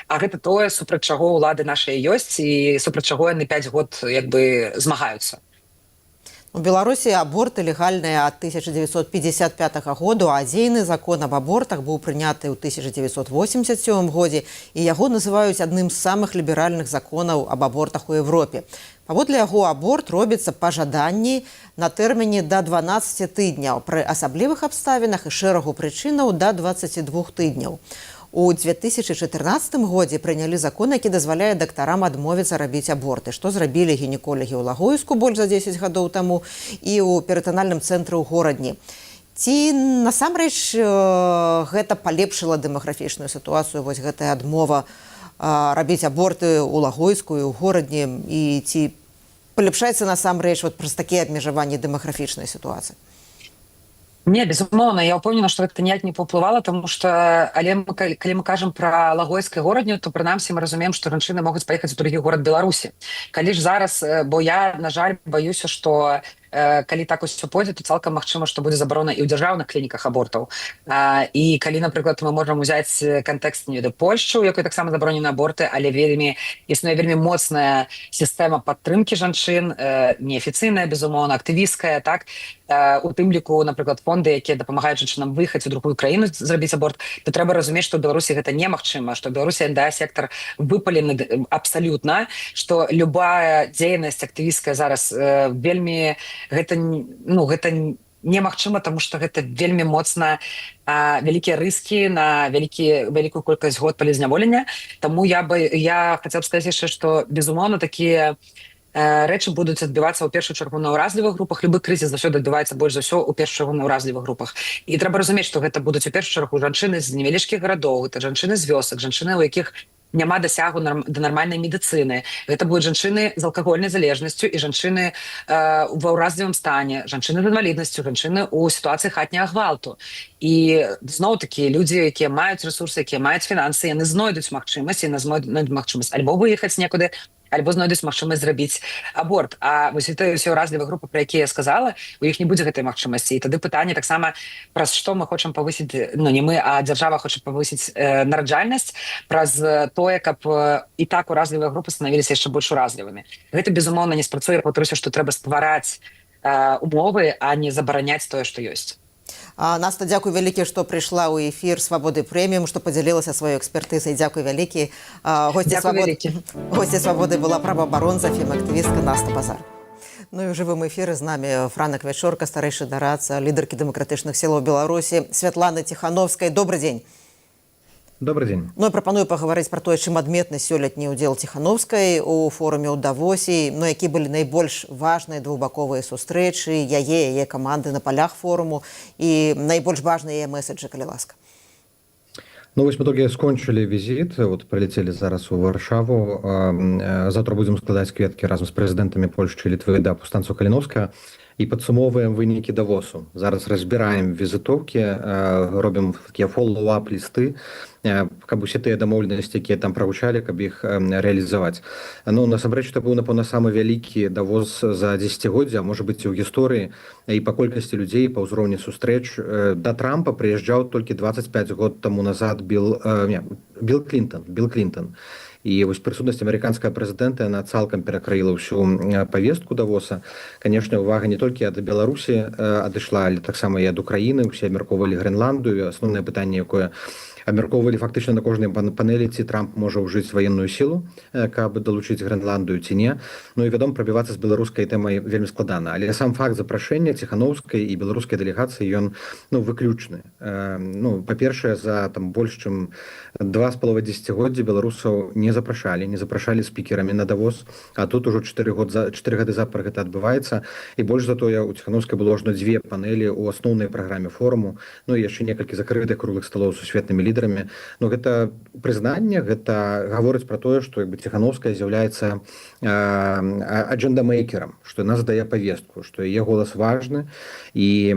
а гэта тое, супраць чаго ўлады нашыя ёсць і супраць чаго яны 5 год як бы змагаюцца. У Беларусі аборты легальныя ад 1955 году, а дзейны закон аб абортах быў прыняты ў 1987 годзе, і яго называюць адным з самых ліберальных законаў аб абортах у Европе. Паводле яго аборт робіцца па жаданні на тэрміне да 12 тыдняў, пры асаблівых абставінах і шэрагу прычынаў да 22 тыдняў. У 2014 годзе прынялі закон, які дазваляе дактарам адмовіцца рабіць аборты, што зрабілі гінеколагі ў Лагойску больш за 10 гадоў таму і ў перытанальным цэнтры ў горадні. Ці насамрэч гэта палепшыла дэмаграфічную сітуацыю, вось гэтая адмова рабіць аборты ў Лагойску і ў горадні, і ці палепшаецца насамрэч вот праз такія абмежаванні дэмаграфічнай сітуацыі? Не, безумоўна, я ўпэўнена, што гэта ніяк не паўплывала, таму што, але калі мы кажам пра Лагойск і горадню, то прынамсі мы разумеем, што жанчыны могуць паехаць у другі горад Беларусі. Калі ж зараз, бо я, на жаль, баюся, што калі так усё пойдзе, то цалкам магчыма, што будзе забарона і ў дзяржаўных клініках абортаў. І калі, напрыклад, мы можам узяць кантэкст не да Польшчы, у якой таксама забаронены аборты, але існуе вельмі моцная сістэма падтрымкі жанчын, неафіцыйная, безумоўна, актывісткая, так, у тым ліку, напрыклад, фонды, якія дапамагаюць жанчынам выехаць у другую краіну зрабіць аборт, то трэба разумець, што ў Беларусі гэта немагчыма, што ў Беларусі НДА-сектар выпалены абсалютна, што любая дзейнасць актывісткая зараз вельмі гэта немагчыма, тому што гэта вельмі моцна вялікія рыскі на вялікую колькасць год палізняволення. Таму я хацела б сказаць яшчэ, што безумоўна такія рэчы будуць адбівацца ў першую чаргу на ўразлівых групах. Любы крызіс заўсёды адбываецца больш за ўсё ў першую чаргу на ўразлівых групах. І трэба разумець, што гэта будуць у першую чаргу жанчыны з невялічкіх гарадоў, гэта жанчыны з вёсак, жанчыны, у якіх няма дасягу да нармальнай медыцыны. Гэта будуць жанчыны з алкагольнай залежнасцю і жанчыны ва ўразлівым стане, жанчыны з інваліднасцю, жанчыны ў сітуацыі хатняга гвалту. І зноў-такі людзі, якія маюць рэсурсы, якія маюць фінансы, яны знойдуць магчымасць, альбо выехаць некуды, альбо знойдуць магчымасць зрабіць аборт. А вось гэта ўсе ўразлівыя групы, пра якія я сказала, у іх не будзе гэтай магчымасці. І тады пытанне таксама, праз што мы хочам павысіць, не мы, а дзяржава хоча павысіць нараджальнасць, праз тое, каб і так уразлівыя групы станавіліся яшчэ больш уразлівымі. Гэта, безумоўна, не спрацуе, паўтаруся, што трэба ствараць умовы, а не забараняць тое, што ёсць. Наста, дзякуй вялікі, што прыйшла ў эфір Свабоды Прэміум, што падзялілася сваёй экспертызай. Дзякуй вялікі. Госці Свабоды была праваабаронца, фем-актывістка Наста Базар. Ну і ў жывым эфіры з намі Франак Вячорка, старэйшы дарадца, лідаркі дэмакратычных сілаў Беларусі, Святланы Ціхановскай. Добры дзень. Добрый день. Ну, я прапаную паговорыць пра тое, чым адметны сёлетні ўдзел Ціхановскай у форуме ў Давосе, ну, які былі найбольш важныя двухбаковыя сустрэчы, яе каманды на палях форуму і найбольш важныя яе меседжы, калі ласка. Ну, вось мы толькі скончылі візіт, вот прилетели зараз у Варшаву. Завтра будзем складаць кветкі разам з прэзідэнтамі Польшчы і Літвы да Паўстанцу Каліновскага і падсумоўваем вынікі Давосу. Зараз разбіраем візітоўкі, робім такія фоллоу-ап лісты, каб усе тыя дамоўленасці, якія там прагучалі, каб іх рэалізаваць. Ну, насамрэч, это быў, напэўна, самы вялікі Давос за дзесяцігоддзя, можа быць, і ў гісторыі, і па колькасці людзей, па ўзроўні сустрэч. Да Трампа прыязджаў толькі 25 год таму назад Билл Клінтон. І вось прысутнасць амерыканскага прэзідэнта, яна цалкам перакрыла ўсю павестку Давоса. Канешне, увага не толькі ад Беларусі адышла, але таксама і ад Украіны. Усе абмяркоўвалі Грэнландыю. Асноўнае пытанне, якое абмяркоўвалі фактычна на кожнай панелі, ці Трамп можа ўжыць ваенную сілу, каб далучыць Грэнландыю ці не. Ну і, вядома, прабівацца з беларускай тэмай вельмі складана. Але сам факт запрашэння Ціхановскай і беларускай дэлегацыі, ён выключны. Па-першае, за больш чым 2,5 дзесяцігоддзя беларусаў не запрашалі спікерамі на Давос, а тут ужо 4 гады запар гэта адбываецца. І больш за тое, у Ціхановскай было ажно 2 панелі ў асноўнай праграме форуму, ну і яшчэ некалькі закрытых круглых сталоў з сусветнымі лідарамі. Ну, гэта прызнанне, гэта гаворыць пра тое, што Ціхановская з'яўляецца аджэндамейкерам, што яна задае павестку, што яе голас важны, і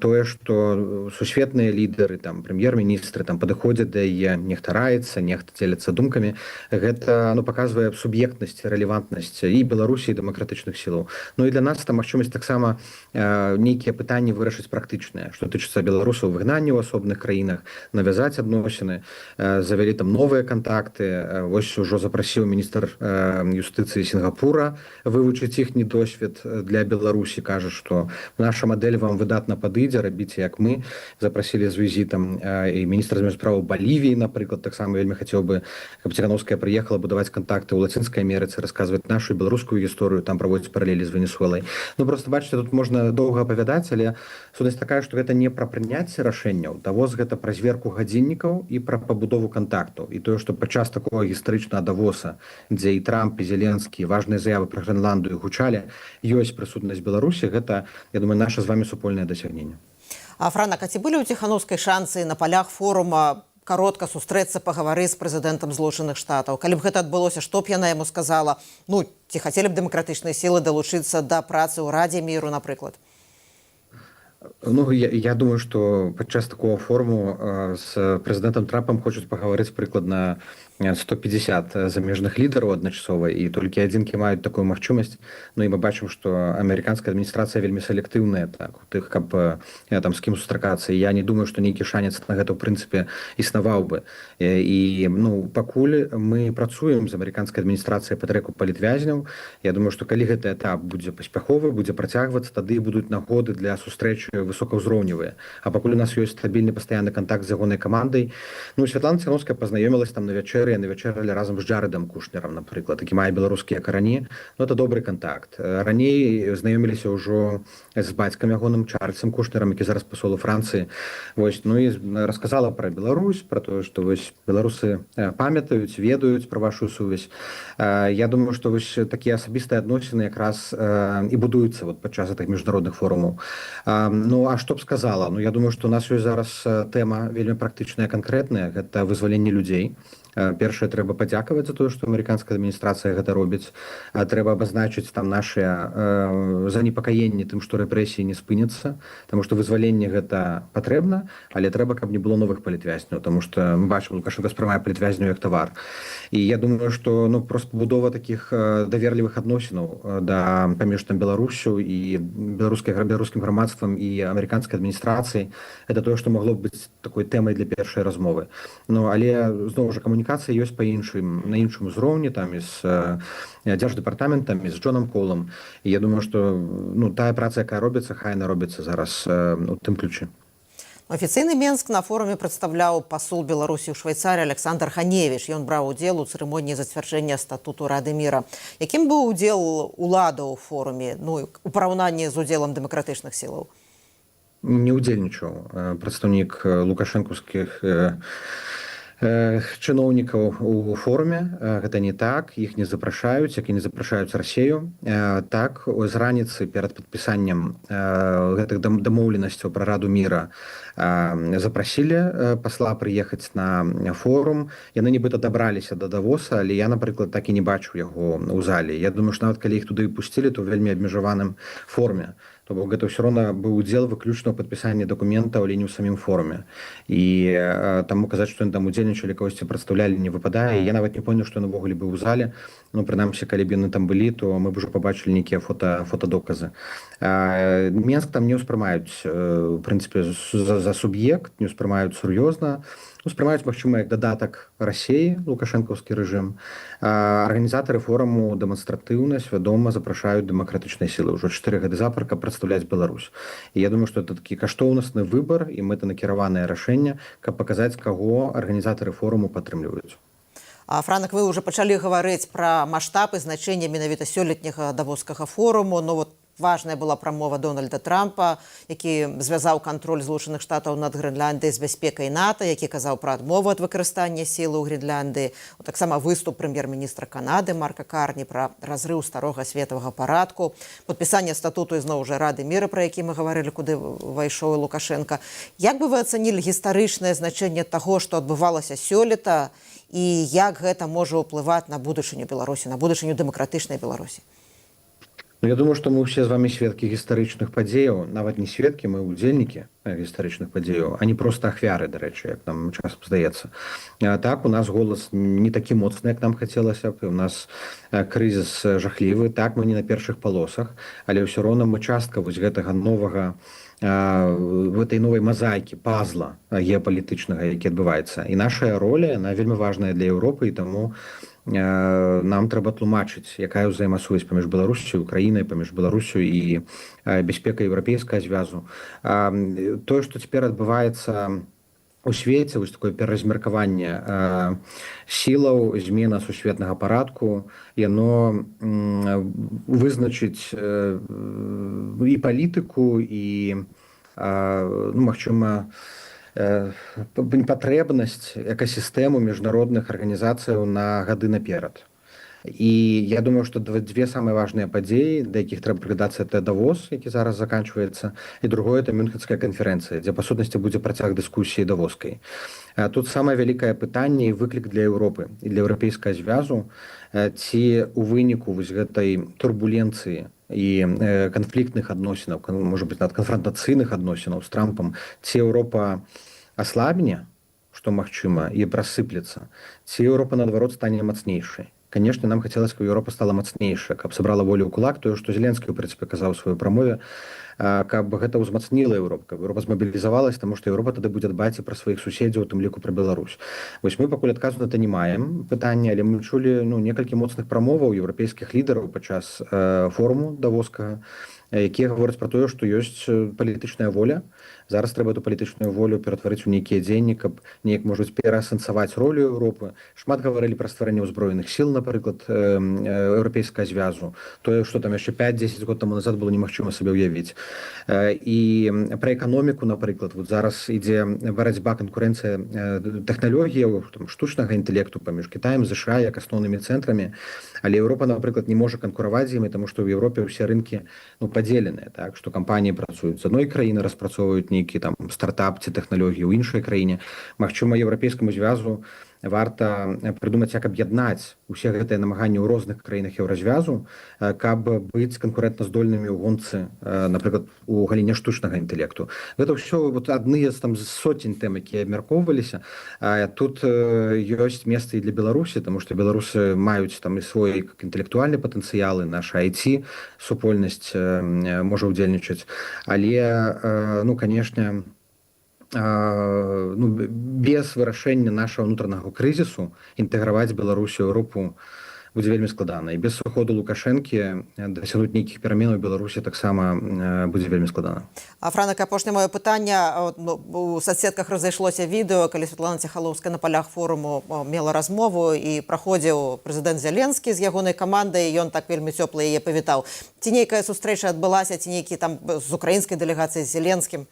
тое, што сусветныя лідары, прэм'ер-міністры падыходзяць да яе, нехта раецца, нехта дзеляцца думкамі, гэта паказвае суб'ектнасць, рэлевантнасць і Беларусі, і дэмакратычных сілаў. Ну і для нас там магчымасць таксама нейкія пытанні вырашыць практычныя, што тычыцца беларусаў выгнання ў асобных краінах, навязаць адносіны, завялі там новыя кантакты. Вось ужо запрасіў міністр юстыцыі Сінгапура вывучыць іхні досвед для Беларусі, кажа, што наша мадэль вам выдатна падыдзе, рабіце як мы. Запрасілі з візітам і міністр замежных справаў Балівіі, напрыклад, таксама вельмі хацеў бы, каб Ціхановская прыехала будаваць кантакты ў Лацінскай Амерыцы, расказваць нашу беларускую гісторыю, там праводзіць паралелі з Венесуэлай. Ну, просто бачыце, тут можна доўга апавядаць, але сутнасць такая, што гэта не пра прыняцце рашэнняў. Давос гэта пра зверку гадзіннікаў і пра пабудову кантактаў. І тое, што падчас такога гістарычнага Давоса, дзе і Трамп, і Зеленскі, важныя заявы пра Грэнландыю гучалі, ёсць прысутнасць Беларусі, гэта, я думаю, наша з вами супольнае дасягненне. Франак, а ці былі ў Ціхановскай шансы на палях форума каротка сустрэцца, пагаварыць з прэзідэнтам Злучаных Штатаў? Калі б гэта адбылося, што б яна яму сказала? Ну, ці хацелі б дэмакратычныя сілы далучыцца да працы ў Радзе міру, напрыклад? Ну, я думаю, што падчас такого форуму з прэзідэнтам Трампам хочуць пагаварыць прыкладна 150 замежных лідараў адначасова, і толькі адзінкі маюць такую магчымасць. Ну і мы бачым, што амерыканская адміністрацыя вельмі селектыўная у тых, каб з кім сустракацца. Я не думаю, што нейкі шанец на гэта ў прынцыпе існаваў бы. І пакуль мы працуем з амерыканскай адміністрацыяй па трэку палітвязняў, я думаю, што калі гэты этап будзе паспяховы, будзе працягвацца, тады будуць нагоды для сустрэчы высокаўзроўневыя. А пакуль у нас ёсць стабільны пастаянны кантакт з ягонай камандай. Ну, Святлана Ціхановская пазнаёмілась там на вячэры яны вячэралі разам з Джарэдам Кушнерам, напрыклад, які мае беларускія карані. Ну, это добры контакт. Раней знаёміліся ўжо з бацькам ягоным Чарльзам Кушнерам, які зараз пасол у Францыі. Вось, ну і расказала пра Беларусь, пра тое, што вось беларусы памятаюць, ведаюць пра вашу сувязь. Я думаю, што вось такія асабістыя адносіны якраз і будуюцца вот падчас гэтых міжнародных форумаў. Ну, а што б сказала? Ну, я думаю, што у нас ёсць зараз тэма вельмі практычная, канкрэтная, гэта вызваленне людзей. Першае, трэба падзякаваць за тое, што амерыканская адміністрацыя гэта робіць. Трэба абазначыць там нашыя занепакаенні тым, што рэпрэсіі не спыняцца, таму што вызваленне гэта патрэбна, але трэба, каб не было новых палітвязняў, таму што мы бачым, Лукашенко спрымае палітвязню як тавар. І я думаю, што проста будова такіх даверлівых адносінаў паміж там Беларусю і беларускім грамадствам і амерыканскай адміністрацыяй, гэта тое, што магло б быць такой тэмай для першай размовы. Ну, але зноў жа камунікацыя ёсць на іншым узроўні, там і з дзярждэпартаментам, і з Джонам Колам. І я думаю, што тая праца, якая робіцца, хай яна робіцца зараз у тым ключы. Афіцыйны Менск на форуме прадстаўляў пасол Беларусі ў Швейцарыі Александр Ханевіч. Ён браў удзел у цырымоніі зацвярджэння статуту Рады міра. Якім быў удзел уладаў у форуме, у параўнанні з удзелам дэмакратычных сілаў? Не ўдзельнічаў прадстаўнік лукашэнкаўскіх чыноўнікаў у форуме. Гэта не так, іх не запрашаюць, як і не запрашаюць Расею. Так, з раніцы перад падпісаннем гэтых дамоўленасцяў пра Раду міра запрасілі пасла прыехаць на форум. Яны нібыта дабраліся да Давоса, але я, напрыклад, так і не бачу яго ў зале. Я думаю, што нават калі іх туды пусцілі, то ў вельмі абмежаваным форме. То бок гэта ўсё роўна быў удзел выключна ў падпісанні дакументаў, але не ў самім форуме. І таму казаць, што яны там удзельнічалі, кагосьці прадстаўлялі, не выпадае. Я нават не понял, што ён увогуле быў у зале. Ну, прынамсі, калі б яны там былі, то мы б ужо пабачылі нейкія фотадоказы. Менск там не ўспрымаюць, у прынцыпе, за суб'ект, не ўспрымаюць сур'ёзна. Успрымаюць, магчыма, як дадатак Расеі, лукашэнкаўскі рэжым. Арганізатары форуму дэманстратыўна, свядома запрашаюць дэмакратычныя сілы ўжо 4 гады запар, каб прадстаўляць Беларусь. І я думаю, што это такі каштоўнасны выбар і мэтанакіраванае рашэнне, каб паказаць, каго арганізатары форуму падтрымліваюць. Франак, вы ўжо пачалі гаварыць пра маштаб і значэнне менавіта сёлетняга давоскага форуму. Важная была прамова Дональда Трампа, які звязаў кантроль Злучаных Штатаў над Грэнляндыяй з бяспекай НАТО, які казаў пра адмову ад выкарыстання сілы ў Грэнляндыі. Таксама выступ прэм'ер-міністра Канады Марка Карні пра разрыў старога светавага парадку, падпісанне статуту ізноў жа Рады міра, пра які мы гаварылі, куды ўвайшоў Лукашенка. Як бы вы ацанілі гістарычнае значэнне таго, што адбывалася сёлета, і як гэта можа ўплываць на будучыню Беларусі, на будучыню дэмакратычнай Беларусі? Я думаю, што мы ўсе з вами сведкі гістарычных падзеяў, нават не сведкі, мы ўдзельнікі гістарычных падзеяў, а не проста ахвяры, дарэчы, як нам часам здаецца. Так, у нас голас не такі моцны, як нам хацелася б, у нас крызіс жахлівы, так, мы не на першых палосах, але ўсё роўна мы частка вось гэтага новага гэтай новай мазаікі, пазла геапалітычнага, які адбываецца. І наша роля, яна вельмі важная для Еўропы, і таму нам трэба тлумачыць, якая ўзаемасувязь паміж Беларусю і Украінай, паміж Беларусю і бяспекай еўрапейскага звязу. Тое, што цяпер адбываецца у свеце, вось такое пераразмеркаванне сілаў, змена сусветнага парадку, яно вызначыць і палітыку, і, магчыма, патрэбнасць экасістэму міжнародных арганізацыяў на гады наперад. І я думаю, што дзве самыя важныя падзеі, да якіх трэба прыглядацца, это Давос, які зараз заканчваецца, і другое это Мюнхенская канферэнцыя, дзе па сутнасці будзе працяг дыскусіі давоскай. Тут самае вялікае пытанне і выклік для Еўропы і для еўрапейскага звязу, ці у выніку вось гэтай турбуленцыі і канфліктных адносінаў, можа быць, нават канфрантацыйных адносінаў з Трампам, ці Еўропа аслабне, што магчыма, і прасыплецца, ці Еўропа, наадварот, стане мацнейшай. Конечно, нам хацелася, каб Еўропа стала мацнейшая, каб сабрала волю ў кулак, тое, што Зеленскі, у прынцыпе, казаў у сваёй прамове, каб гэта ўзмацніла Еўропу, каб Еўропа змабілізавалась, таму што Еўропа тады будзе дбаць і пра сваіх суседзяў, у тым ліку пра Беларусь. Вось мы пакуль адказу на это не маем пытання, але мы чулі некалькі моцных прамоваў еўрапейскіх лідараў падчас форуму давоскага, якія гавораць пра тое, што ёсць палітычная воля. Зараз трэба эту палітычную волю ператварыць у нейкія дзеянні, каб неяк, можа быць, пераасэнсаваць ролю Еўропы. Шмат гаварылі пра стварэнне ўзброеных сіл, напрыклад, еўрапейскага звязу. Тое, што там яшчэ 5-10 год таму назад было немагчыма сабе ўявіць. І пра эканоміку, напрыклад, вот зараз ідзе барацьба, канкурэнцыя тэхналогіяў, штучнага інтэлекту паміж Кітаем, ЗША як асноўнымі цэнтрамі. Але Еўропа, напрыклад, не можа канкураваць з імі, таму што ў Еўропе ўсе рынкі падзеленыя, так, што кампаніі працуюць з адной краіны, распрацоўваюць нейкі там стартап ці тэхналогіі ў іншай краіне. Магчыма, еўрапейскаму звязу варта прыдумаць, як аб'яднаць усе гэтыя намаганні ў розных краінах еўразвязу, каб быць канкурэнтназдольнымі ў гонцы, напрыклад, у галіне штучнага інтэлекту. Гэта ўсё адны з сотень тэм, якія абмяркоўваліся. Тут ёсць месца і для Беларусі, таму што беларусы маюць там і свой інтэлектуальны патэнцыял, і наша IT супольнасць можа ўдзельнічаць. Але, канешне, без вырашэння нашага ўнутранага крызісу інтэграваць Беларусю ў Еўропу будзе вельмі складана. І без сыходу Лукашэнкі дасягнуць нейкіх пераменаў у Беларусі таксама будзе вельмі складана. Франак, апошняе маё пытанне. У соцсетках разышлося відэо, калі Святлана Ціханаўская на палях форуму мела размову і праходзіў прэзідэнт Зеленскі з ягонай камандай, і ён так вельмі цёпла яе павітаў. Ці нейкая сустрэча адбылася, ці нейкі там з украінскай дэлегацыяй, з Зеленскім?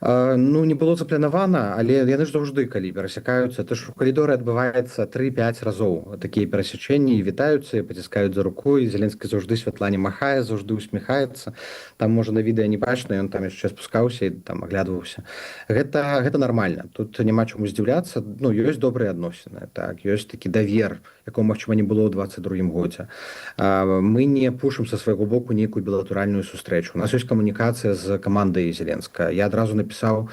Не было запланавана, але яны ж заўжды, калі перасякаюцца, то ж у калідоры адбываецца 3-5 разоў такія перасячэнні, і вітаюцца, і паціскаюць за руку, і Зеленскі заўжды Святлане махае, заўжды усміхаецца. Там, можа, на відэа не бачна, ён там яшчэ спускаўся і там аглядваўся. Гэта нармальна. Тут няма чаму здзіўляцца. Ёсць добрыя адносіны, так, ёсць такі давер, якого, магчыма, не было ў 22-м годзе. Мы не пушым са свайго боку нейкую білатэральную сустрэчу. У нас ёсць камунікацыя з камандай Зеленска. Я адразу напісаў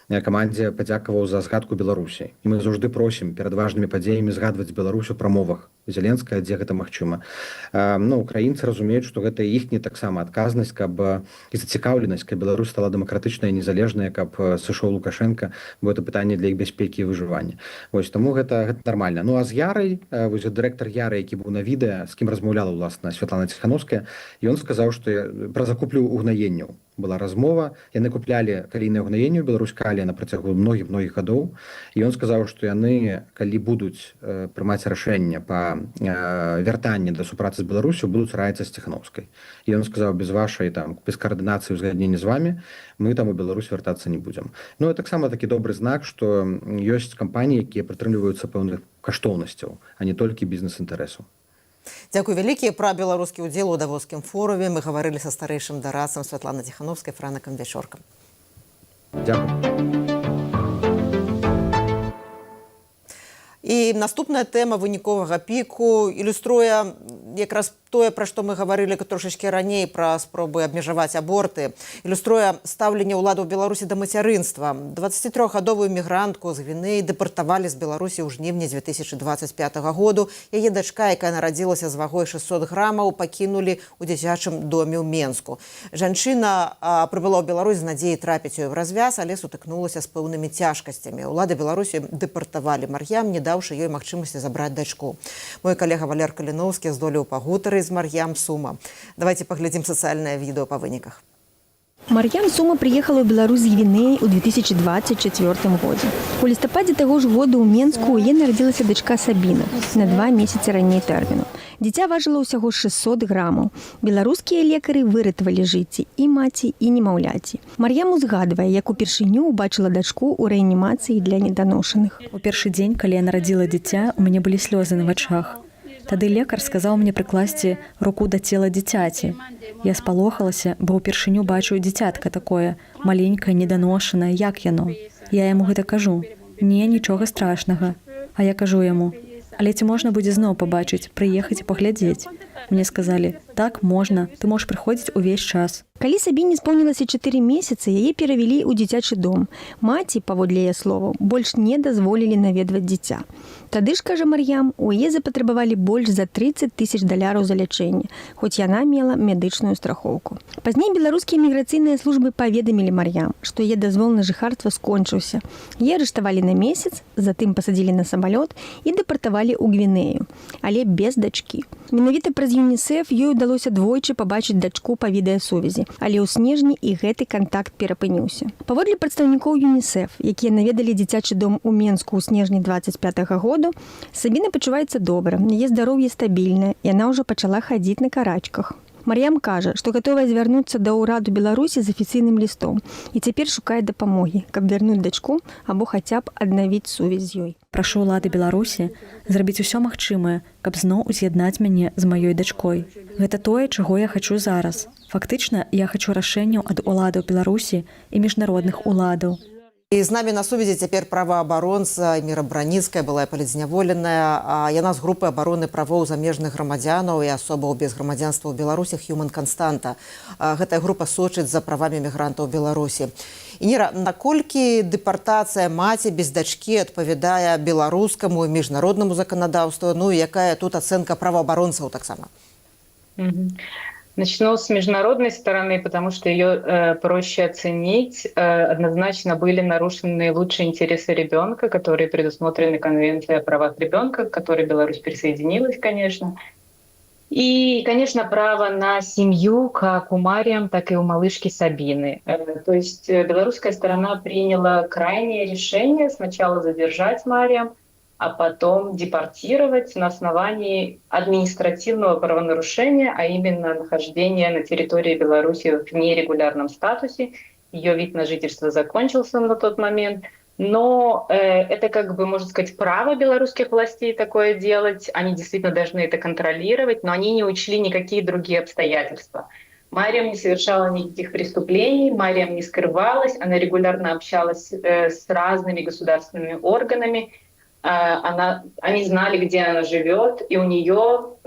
камандзе, падзякаваў за згадку Беларусі. І мы заўжды просім перад важнымі падзеямі згадваць Беларусь у прамовах Зеленскага, дзе гэта магчыма. Украінцы разумеюць, што гэта іхняя таксама адказнасць, і зацікаўленасць, каб Беларусь стала дэмакратычная і незалежная, каб сышоў Лукашенко, бо гэта пытанне для іх бяспекі і выжывання. Таму гэта нармальна. А з Ярай, дырэктар Яры, які быў на відэа, з кім размаўляла, уласна, Святлана Ціханаўская, ён сказаў, што пра закуплю угнаенняў была размова. Яны куплялі калійныя угнаенні ў Беларусь-Калі на працягу многіх гадоў. І ён сказаў, што яны, калі будуць прымаць рашэнне па вяртанні да супрацы з Беларусю, будуць раіцца з Ціханаўскай. І ён сказаў, без вашай без каардынацыі ўзгаднення з вамі мы там у Беларусь вяртацца не будзем. Таксама такі добры знак, што ёсць кампаніі, якія прытрымліваюцца пэўных каштоўнасцяў, а не толькі бізнес-інтарэсу. Дзякуй вялікі. Пра беларускі ўдзел у давоскім форуме мы гаварылі са старэйшым дарадцам Святланай Ціханаўскай, Франакам Вячоркам. Дзякуй. І наступная тэма выніковага піку ілюструе якраз тое, пра што мы гаварылі трошачкі раней, пра спробы абмежаваць аборты. Ілюструе стаўленне ўладаў Беларусі да мацярынства. 23-гадовую мігрантку з Гвінеі дэпартавалі з Беларусі ў жніўні 2025 году. Яе дачка, якая нарадзілася з вагой 600 грамаў, пакінулі ў дзіцячым доме ў Менску. Жанчына прыбыла ў Беларусь з надзеяй трапіць у Еўразвяз, але сутыкнулася з пэўнымі цяжкасцямі. Улады Беларусі дэпартавалі Мар'ям, не даўшы ёй магчымасці забраць дачку. Мой калега Валер Каліноўскі здолеў пагутарыць з Мар'ям Сума. Давайте паглядзім сацыяльнае відэо па выніках. Мар'ям Сума приехала ў Беларусь з Гвінеі ў 2024 годзе. У лістападзе таго ж года ў Менску ў яе нарадзілася дачка Сабіна на 2 месяцы раней тэрміну. Дзіця важыла ўсяго 600 грамаў. Беларускія лекары выратавалі жыцці і маці, і немаўляці. Мар'ям узгадвае, як упершыню убачыла дачку ў рэанімацыі для неданошаных. У першы дзень, калі я нарадзіла дзіця, у мяне былі слёзы на вачах. Тады лекар сказаў мне прыкласці руку да цела дзіцяці. Я спалохалася, бо ўпершыню бачу дзіцятка такое, маленькае, неданошанае, як яно. Я яму гэта кажу. Не, нічога страшнага. А я кажу яму, але ці можна будзе зноў пабачыць, прыехаць і паглядзець. Мне сказалі, так, можна, ты можаш прыходзіць увесь час. Калі Сабіне споўнілася 4 месяцы, яе перавялі ў дзіцячы дом. Маці, паводле яе словаў, больш не дазволілі наведваць дзіця. Тады ж, кажа Мар'ям, у яе запатрабавалі больш за 30 000 даляраў за лячэнне, хоць яна мела медычную страхоўку. Пазней беларускія міграцыйныя службы паведамілі Мар'ям, што яе дазвол на жыхарства скончыўся. Яе арыштавалі на месяц, затым пасадзілі на самалёт і дэпартавалі ў Гвінею, але без дачкі. Менавіта праз ЮНІСЕФ ёй удалося двойчы пабачыць дачку па відэасувязі, але ў снежні і гэты кантакт перапыніўся. Паводле прадстаўнікоў ЮНІСЕФ, якія наведалі дзіцячы дом у Менску ў снежні 25-го году, Сабіна пачуваецца добра, яе здароўе стабільнае, і яна ўжо пачала хадзіць на карачках. Мар'ям кажа, што гатовая звярнуцца да ўраду Беларусі з афіцыйным лістом і цяпер шукае дапамогі, каб вярнуць дачку або хаця б аднавіць сувязь з ёй. Прашу ўлады Беларусі зрабіць усё магчымае, каб зноў уз'яднаць мяне з маёй дачкой. Гэта тое, чаго я хачу зараз. Фактычна, я хачу рашэнняў ад уладаў Беларусі і міжнародных уладаў. І з намі на сувязі цяпер праваабаронца Міра Браніцкая, была палітзняволеная. Яна з групы абароны правоў замежных грамадзянаў і асобаў без грамадзянства ў Беларусі Human Constanta. Гэтая група сочыць за правамі мігрантаў у Беларусі. Ініра, наколькі дэпартацыя маці без дачкі адпавядае беларускаму і міжнароднаму заканадаўству, ну і якая тут ацэнка праваабаронцаў таксама? Начну с международной стороны, потому что ее проще оценить. Однозначно были нарушены лучшие интересы ребенка, которые предусмотрены Конвенцией о правах ребенка, к которой Беларусь присоединилась, конечно. И, конечно, право на семью как у Мариам, так и у малышки Сабины. То есть белорусская сторона приняла крайнее решение сначала задержать Мариам, а потом депортировать на основании административного правонарушения, а именно нахождения на территории Беларуси в нерегулярном статусе. Ее вид на жительство закончился на тот момент. Но это, как бы, можно сказать, право белорусских властей такое делать. Они действительно должны это контролировать, но они не учли никакие другие обстоятельства. Мариам не совершала никаких преступлений, Мариам не скрывалась, она регулярно общалась с разными государственными органами. Они знали, где она живет, и у нее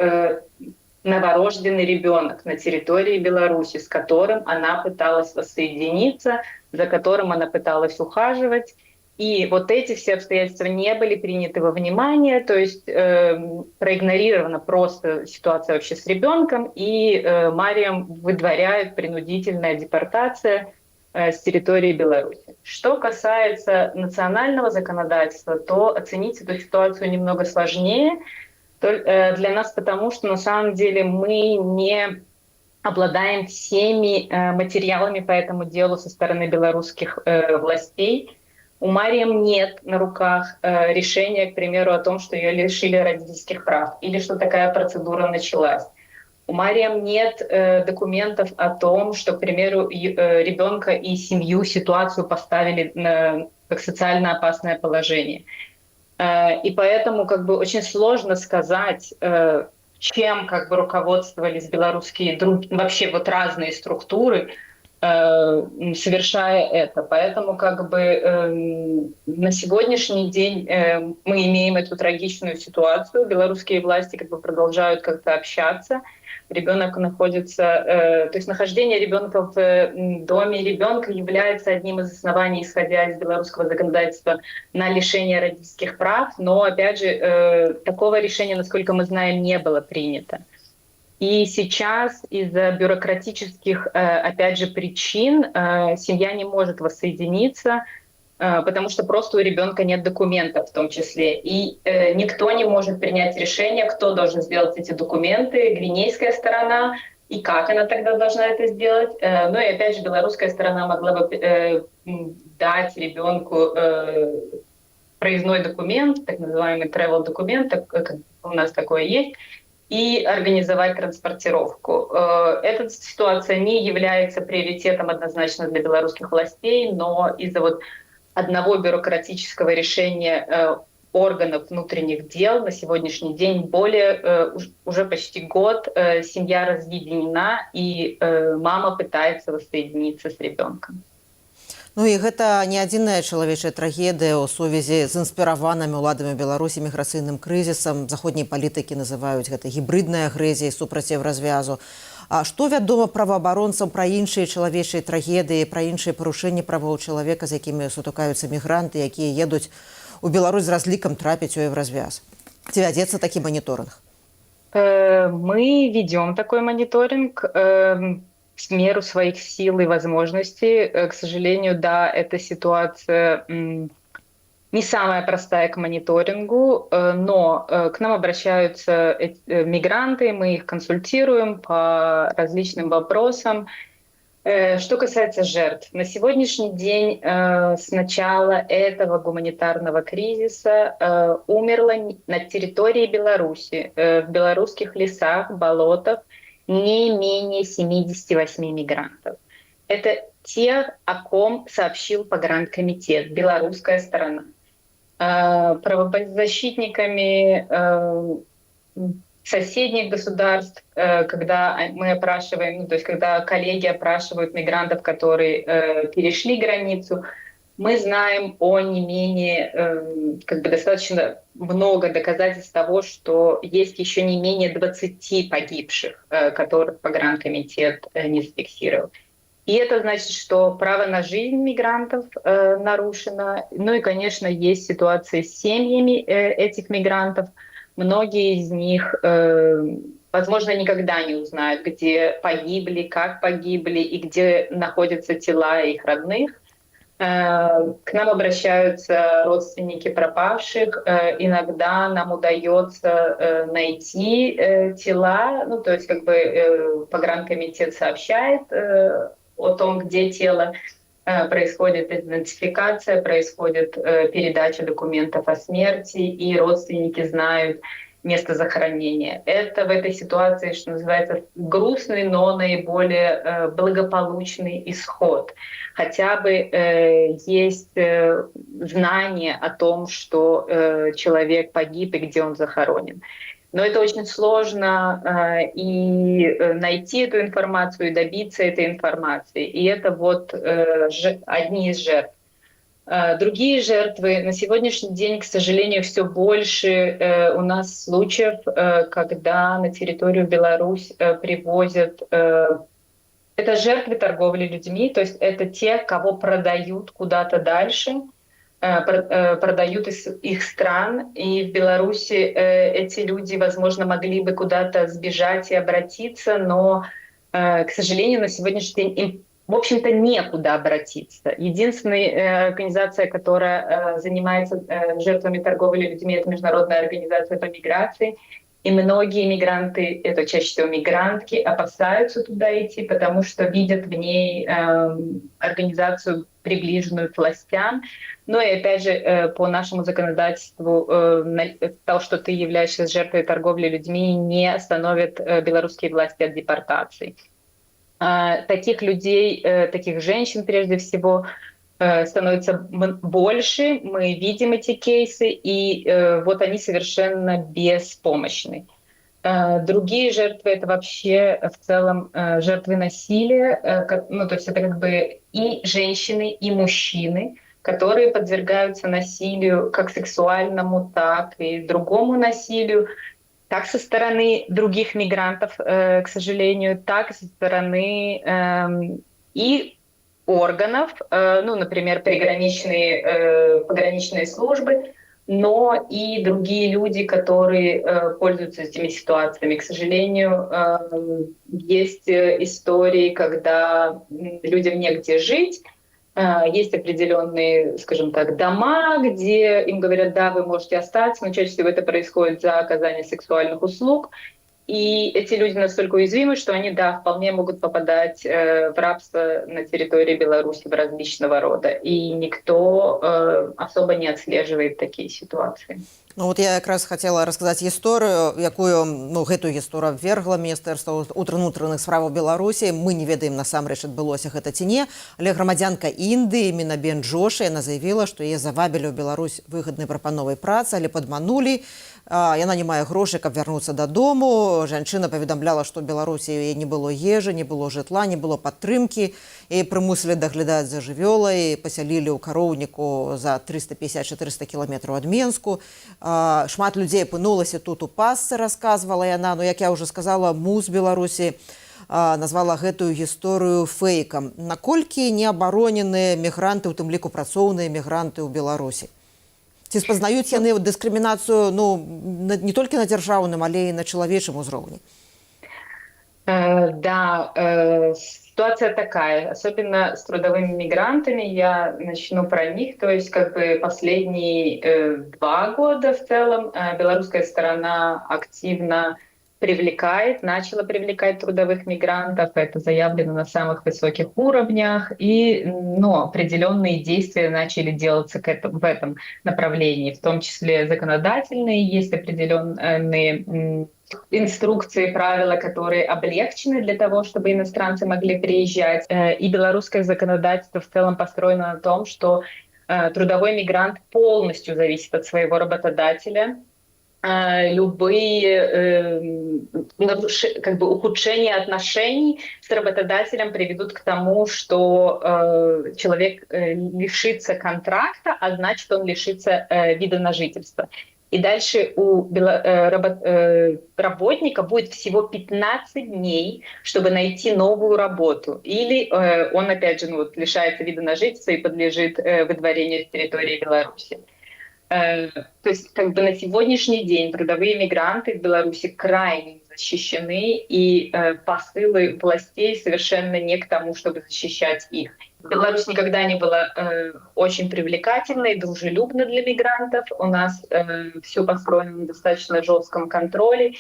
новорожденный ребенок на территории Беларуси, с которым она пыталась воссоединиться, за которым она пыталась ухаживать. И вот эти все обстоятельства не были приняты во внимание, то есть проигнорирована просто ситуация вообще с ребенком, и Мариам выдворяет принудительная депортация с территории Беларуси. Что касается национального законодательства, то оценить эту ситуацию немного сложнее для нас, потому что на самом деле мы не обладаем всеми материалами по этому делу со стороны белорусских властей. У Мариам нет на руках решения, к примеру, о том, что ее лишили родительских прав или что такая процедура началась. У Мариам нет документов о том, что, к примеру, ребенка и семью, ситуацию поставили как социально опасное положение. И поэтому как бы очень сложно сказать, чем как бы руководствовались белорусские вообще вот разные структуры, совершая это. Поэтому как бы на сегодняшний день мы имеем эту трагичную ситуацию. Белорусские власти как бы продолжают как-то общаться. Ребенок находится, то есть нахождение ребенка в доме ребенка является одним из оснований, исходя из белорусского законодательства, на лишение родительских прав. Но, опять же, такого решения, насколько мы знаем, не было принято. И сейчас из-за бюрократических, опять же, причин семья не может воссоединиться, потому что просто у ребенка нет документов в том числе. И никто не может принять решение, кто должен сделать эти документы, гвинейская сторона, и как она тогда должна это сделать. Ну и опять же, белорусская сторона могла бы дать ребенку проездной документ, так называемый travel документ, как у нас такое есть, и организовать транспортировку. Эта ситуация не является приоритетом однозначно для белорусских властей, но из-за вот одного бюрократического решения органов внутренних дел на сегодняшний день уже почти год семья разъединена, и мама пытается воссоединиться с ребенком. Ну і гэта не адзіная чалавечая трагедыя ў сувязі з інспіраванымі ўладамі Беларусі міграцыйным крызісам. Заходнія палітыкі называюць гэта гібриднай агрэсіяй супраць развязу. А што вядома праваабаронцам пра іншыя чалавечыя трагедыі, пра іншыя парушэнні правоў чалавека, з якімі сутыкаюцца мігранты, якія едуць у Беларусь з разлікам трапіць у развяз? Ці вядзецца такі маніторинг? Мы ведем такой мониторинг в меру своих сил и возможностей. К сожалению, да, эта ситуация не самая простая к мониторингу, но к нам обращаются мигранты, мы их консультируем по различным вопросам. Что касается жертв, на сегодняшний день с начала этого гуманитарного кризиса умерло на территории Беларуси, в белорусских лесах, болотах не менее 78 мигрантов. Это те, о ком сообщил погранкомитет, белорусская сторона. Правозащитниками соседних государств, когда мы опрашиваем, то есть когда коллеги опрашивают мигрантов, которые перешли границу, мы знаем о не менее, достаточно много доказательств того, что есть еще не менее 20 погибших, которых погранкомитет не зафиксировал. И это значит, что право на жизнь мигрантов нарушено. Ну и, конечно, есть ситуации с семьями этих мигрантов. Многие из них, возможно, никогда не узнают, где погибли, как погибли и где находятся тела их родных. К нам обращаются родственники пропавших. Иногда нам удается найти тела. Ну, то есть, погранкомитет сообщает о том, где тело, происходит идентификация, происходит передача документов о смерти, и родственники знают место захоронения. Это в этой ситуации, что называется, грустный, но наиболее благополучный исход. Хотя бы есть знание о том, что человек погиб и где он захоронен. Но это очень сложно и найти эту информацию, и добиться этой информации. И это вот одни из жертв. Другие жертвы на сегодняшний день, к сожалению, все больше у нас случаев, когда на территорию Беларусь привозят... Это жертвы торговли людьми, то есть это те, кого продают куда-то дальше, продают из их стран, и в Беларуси эти люди, возможно, могли бы куда-то сбежать и обратиться, но, к сожалению, на сегодняшний день им, в общем-то, некуда обратиться. Единственная организация, которая занимается жертвами торговли людьми, это Международная организация по миграции, и многие мигранты, это чаще всего мигрантки, опасаются туда идти, потому что видят в ней организацию, приближенную к властям. Но и опять же, по нашему законодательству, то, что ты являешься жертвой торговли людьми, не остановит белорусские власти от депортации. Таких людей, таких женщин прежде всего, становится больше, мы видим эти кейсы, и вот они совершенно беспомощны. Другие жертвы — это вообще в целом жертвы насилия, ну, то есть это и женщины, и мужчины, которые подвергаются насилию как сексуальному, так и другому насилию, как со стороны других мигрантов, к сожалению, так и со стороны и органов, ну, например, пограничные службы, но и другие люди, которые пользуются этими ситуациями. К сожалению, есть истории, когда людям негде жить, есть определенные, скажем так, дома, где им говорят: да, вы можете остаться, но чаще всего это происходит за оказание сексуальных услуг. И эти люди настолько уязвимы, что они, да, вполне могут попадать в рабство на территории Беларуси в различного рода. И никто особо не отслеживает такие ситуации. Ну, вот я якраз хотела рассказать гісторыю, якую, ну, гэтую гісторыю абвергла Міністэрства ўнутраных справаў Беларусі. Мы не ведаем насамрэч, адбылося гэта ці не, але грамадзянка Індыі Мінабен Джошы, яна заявіла, што яе завабілі ў Беларусь выгаднай прапановай працы, але падманулі. Яна не мае грошай, каб вярнуцца дадому. Жанчына паведамляла, што ў Беларусі яе не было ежы, не было жытла, не было падтрымкі. І прымусілі даглядаць за жывёлай, пасялілі ў кароўніку за 350-400 кіламетраў ад Менску. Шмат людзей апынулася тут у пасцы, расказвала яна. Но, як я ўжо сказала, МУЗ Беларусі назвала гэтую гісторыю фэйкам. Наколькі не абароненыя мігранты, у тым ліку працоўныя мігранты ў Беларусі? Ці спазнаюць яны дыскрымінацыю, ну, не толькі на дзяржаўным, але і на чалавечым узроўні? Да, ситуация такая, особенно с трудовыми мигрантами, я начну про них, то есть как бы последние 2 года в целом белорусская сторона активно начала привлекать трудовых мигрантов, это заявлено на самых высоких уровнях, и определенные действия начали делаться в этом направлении, в том числе законодательные, есть определенные инструкции, правила, которые облегчены для того, чтобы иностранцы могли приезжать. И белорусское законодательство в целом построено на том, что трудовой мигрант полностью зависит от своего работодателя. Любые ухудшения отношений с работодателем приведут к тому, что человек лишится контракта, а значит, он лишится вида на жительство. И дальше у работника будет всего 15 дней, чтобы найти новую работу. Или он, опять же, лишается вида на жительство и подлежит выдворению с территории Беларуси. То есть на сегодняшний день трудовые мигранты в Беларуси крайне защищены, и посылы властей совершенно не к тому, чтобы защищать их. Беларусь никогда не была очень привлекательной, дружелюбной для мигрантов. У нас все построено на достаточно жестком контроле.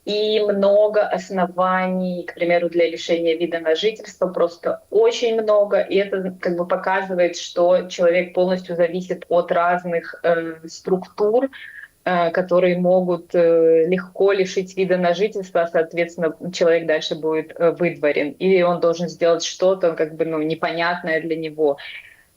И много оснований, к примеру, для лишения вида на жительство, просто очень много. И это показывает, что человек полностью зависит от разных структур, которые могут легко лишить вида на жительство, а, соответственно, человек дальше будет выдворен. Или он должен сделать что-то непонятное для него.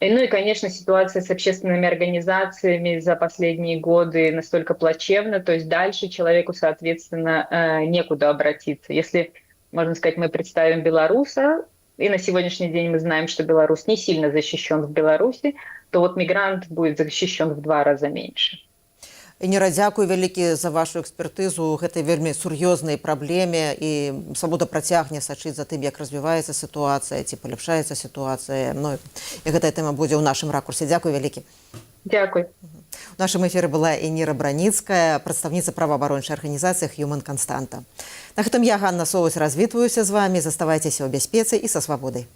Ну и, конечно, ситуация с общественными организациями за последние годы настолько плачевна, то есть дальше человеку, соответственно, некуда обратиться. Если, можно сказать, мы представим белоруса, и на сегодняшний день мы знаем, что белорус не сильно защищен в Беларуси, то мигрант будет защищен в 2 раза меньше. Ініра, дзякуй вялікі за вашу экспертызу гэтай вельмі сур'ёзнай праблеме, і свабода працягне сачыць за тым, як развіваецца сітуацыя, ці паляпшаецца сітуацыя. Ну, і гэтая тэма будзе ў нашым ракурсе. Дзякуй вялікі. Дзякуй. У нашым эфіры была Ініра Браніцкая, прадстаўніца праваабарончай арганізацыі Human Константа. На гэтым я, Ганна Соус, развітваюся з вамі. Заставайцеся ў бяспецы і са свабодай.